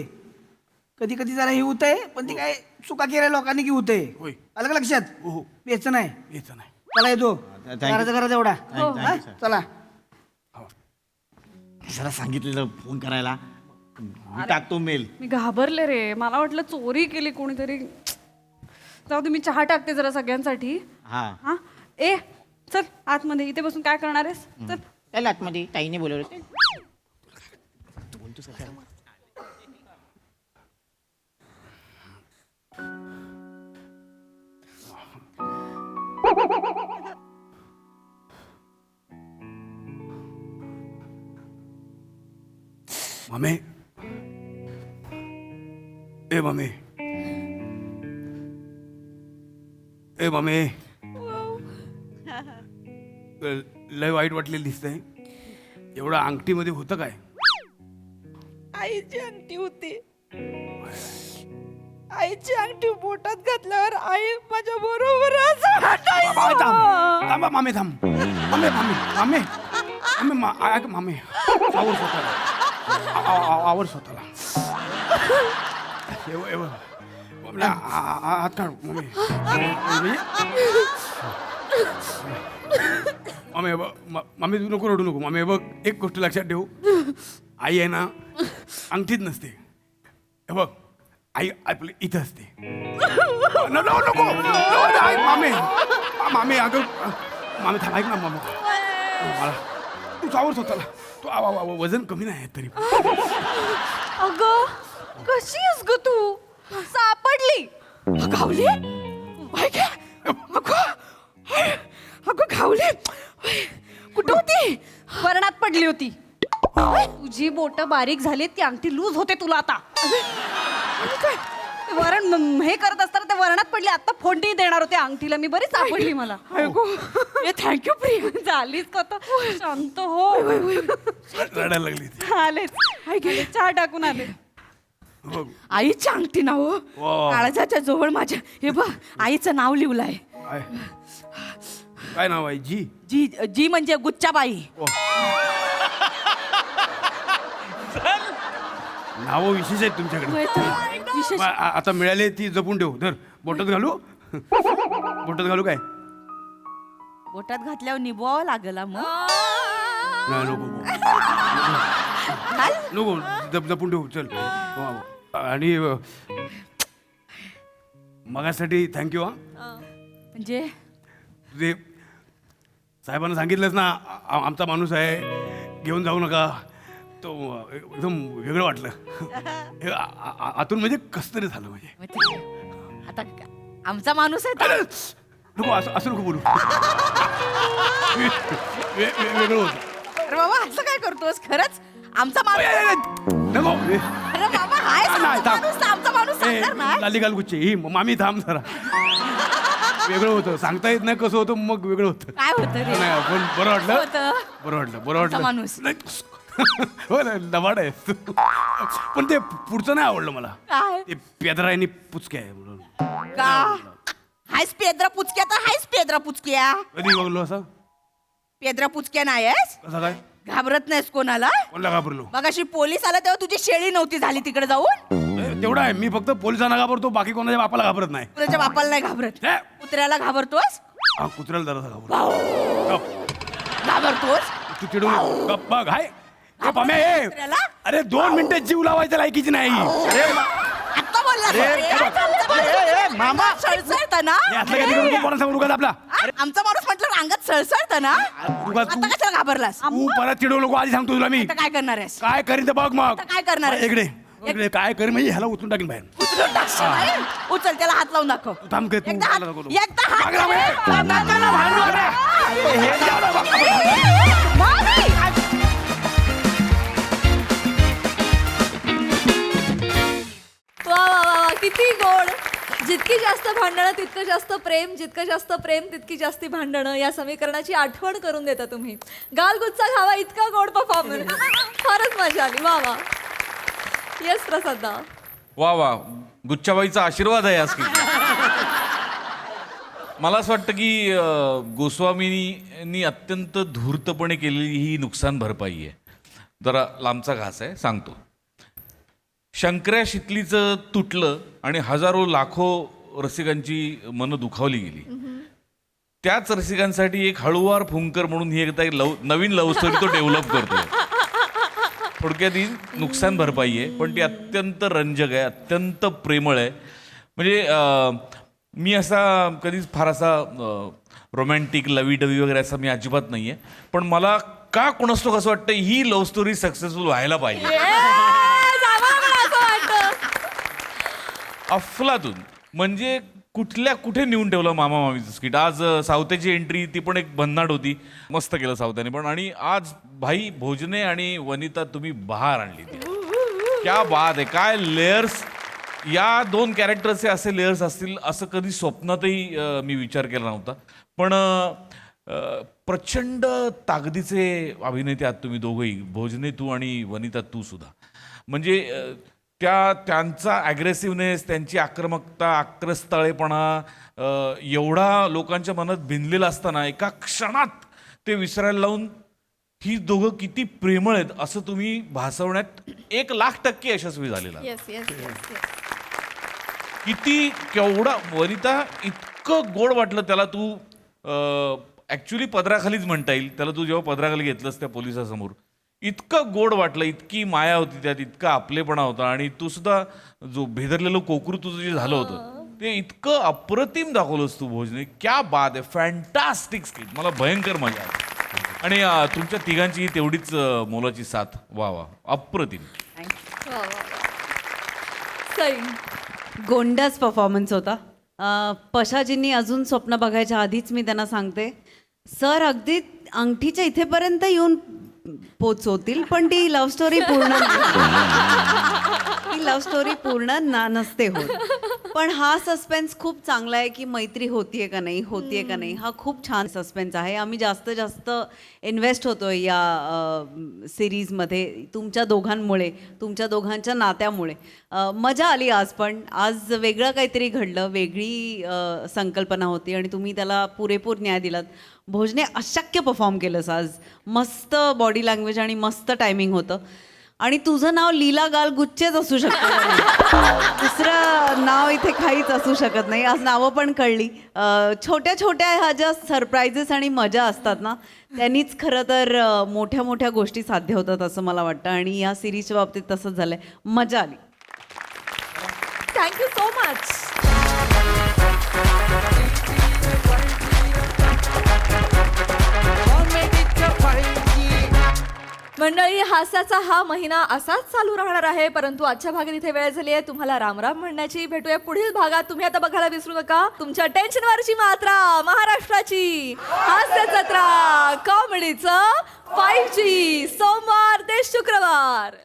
कधी कधी जरा हे होत आहे, पण ते काय चुका केल्या लोकांनी की होतंय. होय. आलं का लक्षात? वेचन आहे. यायचं नाही. चला येतो. Thank you. घराचा एवढा. हा? चला. जरा सांगितलेलं फोन करायला. मी टाकतो मेल. मी घाबरले रे, मला वाटलं चोरी केली कोणीतरी. जाऊ दे, मी चहा टाकते जरा सगळ्यांसाठी. हा ए चल आतमध्ये. इथे बसून काय करणार आहेस? चल. चल आतमध्ये. ताईने बोलवलं ते. मामे. ए मामे. ए मामे. लय वाईट वाटलेलं दिसतंय. एवढं अंगठीमध्ये होतं काय? आईची अंगठी होती. आईची अंगठी बोटात घातल्यावर आई माझ्या बरोबर थांबा मामे. थांब मामे. मामे. मामे. मामे. आवर स्वतःला. आवर स्वतःला. हात काढ मम्मी. मामे तू नको रडू नको. मामे बघ, एक गोष्ट लक्षात ठेवू. आई आहे ना, अंगठीत नसते. हे बघ, आई आपली इथं असते. नको मामे. मामे अगं मामे थांब. ऐक ना मामे. मला तू चावर स्वतःला. तू वजन कमी नाही आहे तरी. अगं कशी आहेस ग तू? सापडली. घावली. अगं घावली. कुठं होती? वरणात पडली होती. तुझी बोट बारीक झाली, ती अंगठी लूज होते तुला आता. वरण हे करत असताना ते वरणात पडली. आता फोडणी देणार होते अंगठीला मी. बरी सापडली मला. थँक्यू प्रिया. झालीच का आता? शांत हो. रडायला लागली. आले. चहा टाकून आले. आईची अंगठी ना हो. काळजाच्या जवळ माझ्या. हे बघ, आईचं नाव लिवलंय. काय नाव आहे? जी. जी जी म्हणजे गुच्चाबाई. नाव विशेष आहेत तुमच्याकडे. विशेष. आता मिळाले ती जपून ठेव. धर. बोटात घालू. बोटात घालू काय? बोटात घातल्यावर निभवावं लागेल मग. नाही नको. जपून ठेवू. चल. आणि मगासाठी थँक्यू. म्हणजे तुझे साहेबांना सांगितलंस ना, आमचा माणूस आहे, घेऊन जाऊ नका. तो एकदम वेगळं वाटलं. आतून म्हणजे कसं तरी झालं. म्हणजे आता आमचा माणूस आहे. नको असं नको बोलू. वेगळं होतं. अरे बाबा असं काय करतोस? खरंच आमचा माणूस. नको. अरे बाबा हाय आमचा माणूस सांगणार ना. लाली गाल गुच्चे. ही मामी थांब जरा. वेगळं होतं. सांगता येत नाही कसं होतं, मग वेगळं होतं. काय होतं रे? नाही पण बरं वाटलं. होतं. आमचा माणूस. हो ना, लबाड आहे. पण ते पुढचं नाही आवडलं मला. काय? ते पेदरायनी पुचके आहे म्हणून. का? हायस पेद्रा पुचक्या तर हायस पेद्रा पुचक्या. कधी बघलो असं? पेद्रा पुचक्या नाहीस? कसं काय? घाबरत नाहीस कोणाला? कोणला घाबरलो? मगाशी पोलीस आला तेव्हा तुझी शेळी नव्हती झाली तिकडे जाऊन. तेवढा आहे. मी फक्त पोलिसांना घाबरतो, बाकी कोणाच्या बापाला घाबरत नाही. तुझ्या बापाला नाही घाबरत. हे? कुत्र्याला घाबरतोस? हा, कुत्र्याला जरा घाबरतो. घाबरतोस? तू चिडून गप्प बघ. हाय हे पाम्या, हे. कुत्र्याला? अरे 2 मिनिटं जीव लावायच्या लायकीची नाही. अरे आता बोलला मामा सळसळतं ना हे असलं कधी करू कोणा सांगू आपला आमचा माणूस म्हटलं अंगात सळसळतं ना उगाच आता कशाला घाबरलास तू परत चिडवू नको आधी सांगतो तुला मी आता काय करणार आहेस काय करीन ते बघ मग आता काय करणार आहेस? इकडे इकडे काय करीन म्हणजे ह्याला उचलून टाकीन बाहेर उचलून टाकशील बाहेर? उचल त्याला हात लावून दाखव तू थांब काय तू एकदा ह्याला नको हात लावू. एकदा हात मागं लाव, नका भांडू रे. हे द्या ना बघ. मामी! वा वा वा वा, किती गोड. जितकी जास्त भांडणं तितकं जास्त प्रेम, जितकं जास्त प्रेम तितकी जास्ती भांडणं, या समीकरणाची आठवण करून देता तुम्ही. गालगुच्चा खावा इतका गोड परफॉर्मन्स, फारच मजा आली. वा वा. येस प्रसादा. वा वा, गुच्चाबाईचा आशीर्वाद आहे आज की. मला असं वाटतं की गोस्वामींनी अत्यंत धूर्तपणे केलेली ही नुकसान भरपाई आहे. जरा लांबचा घास आहे, सांगतो. शंकर्या शितलीचं तुटलं आणि हजारो लाखो रसिकांची मनं दुखावली गेली. त्याच रसिकांसाठी एक हळुवार फुंकर म्हणून ही एकदा एक नवीन लव्ह स्टोरी तो डेव्हलप करतोय. थोडक्यात ही नुकसान भरपाई आहे, पण ती अत्यंत रंजक आहे, अत्यंत प्रेमळ आहे. म्हणजे मी असा कधीच फार असा रोमॅन्टिक लवी डवी वगैरे असा मी अजिबात नाही आहे, पण मला का कोणास ठाऊक असं वाटतं ही लव्ह स्टोरी सक्सेसफुल व्हायला पाहिजे. अफलातून म्हणजे कुठे नेऊन ठेवलं मामा मामीचं स्किट. आज सावत्याची एंट्री ती पण एक भन्नाट होती, मस्त केलं सावत्याने पण. आणि आज भाई भोजने आणि वनिता तुम्ही बहार आणली ती. क्या बात आहे, काय लेयर्स. या दोन कॅरेक्टरचे असे लेयर्स असतील असं कधी स्वप्नातही मी विचार केला नव्हता. पण प्रचंड ताकदीचे अभिनेते आहात तुम्ही दोघंही, भोजने तू आणि वनिता तू सुद्धा. म्हणजे त्यांचा ॲग्रेसिव्हनेस, त्यांची आक्रमकता, आक्रस्ताळेपणा एवढा लोकांच्या मनात भिनलेला असताना एका क्षणात ते विसरायला लावून ही दोघं किती प्रेमळ आहेत असं तुम्ही भासवण्यात 1,00,000% यशस्वी झालेला. Yes yes yes. किती केवढा वनिता, इतकं गोड वाटलं त्याला. तू ॲक्च्युली पदराखालीच म्हणता येईल त्याला. तू जेव्हा पदराखाली घेतलंस त्या पोलिसासमोर इतकं गोड वाटलं, इतकी माया होती त्यात, इतका आपलेपणा होता. आणि तू सुद्धा जो भेदरलेलं कोकरू तुझं जे झालं होतं ते इतकं अप्रतिम दाखवलंस तू भोजने. क्या बात आहे, फॅन्टास्टिक स्किट. मला भयंकर मजा आली. आणि तुमच्या तिघांची तेवढीच मोलाची साथ. वा वा, अप्रतिम. वा वा वा. सई. गोंडाच परफॉर्मन्स होता. पशाजींनी अजून स्वप्न बघायच्या आधीच मी त्यांना सांगते, सर अगदी अंगठीच्या इथेपर्यंत येऊन पोचवतील, पण ती लव्ह स्टोरी पूर्ण ती लव्ह स्टोरी पूर्ण नसते होत. पण हा सस्पेन्स खूप चांगला आहे की मैत्री होतीये का नाही, हा खूप छान सस्पेन्स आहे. आम्ही जास्त जास्त इन्व्हेस्ट होतो या सिरीजमध्ये तुमच्या दोघांमुळे, तुमच्या दोघांच्या नात्यामुळे. मजा आली आज. पण आज वेगळं काहीतरी घडलं, वेगळी संकल्पना होती आणि तुम्ही त्याला पुरेपूर न्याय दिलात. भोजने अशक्य परफॉर्म केलंस आज. मस्त बॉडी लँग्वेज आणि मस्त टायमिंग होतं. आणि तुझं नाव लीला गाल गुच्चेच असू शकतं, दुसरं नाव इथे काहीच असू शकत नाही. आज नावं पण कळली. छोट्या छोट्या ह्या ज्या सरप्राईजेस आणि मजा असतात ना, त्यांनीच खरं तर मोठ्या मोठ्या गोष्टी साध्य होतात असं मला वाटतं. आणि या सिरीजच्या बाबतीत तसंच झालंय. मजा आली. Thank you so much. मंडळी, हास्याचा हा महिना असाच चालू राहणार आहे, परंतु आजच्या भागात इथे वेळ झाली आहे तुम्हाला रामराम म्हणण्याची. भेटूया पुढील भागात. तुम्ही आता बघायला विसरू नका तुमच्या टेन्शनवरची मात्रा, महाराष्ट्राची हास्य जत्रा, कॉमेडीचं 5G, सोमवार ते शुक्रवार.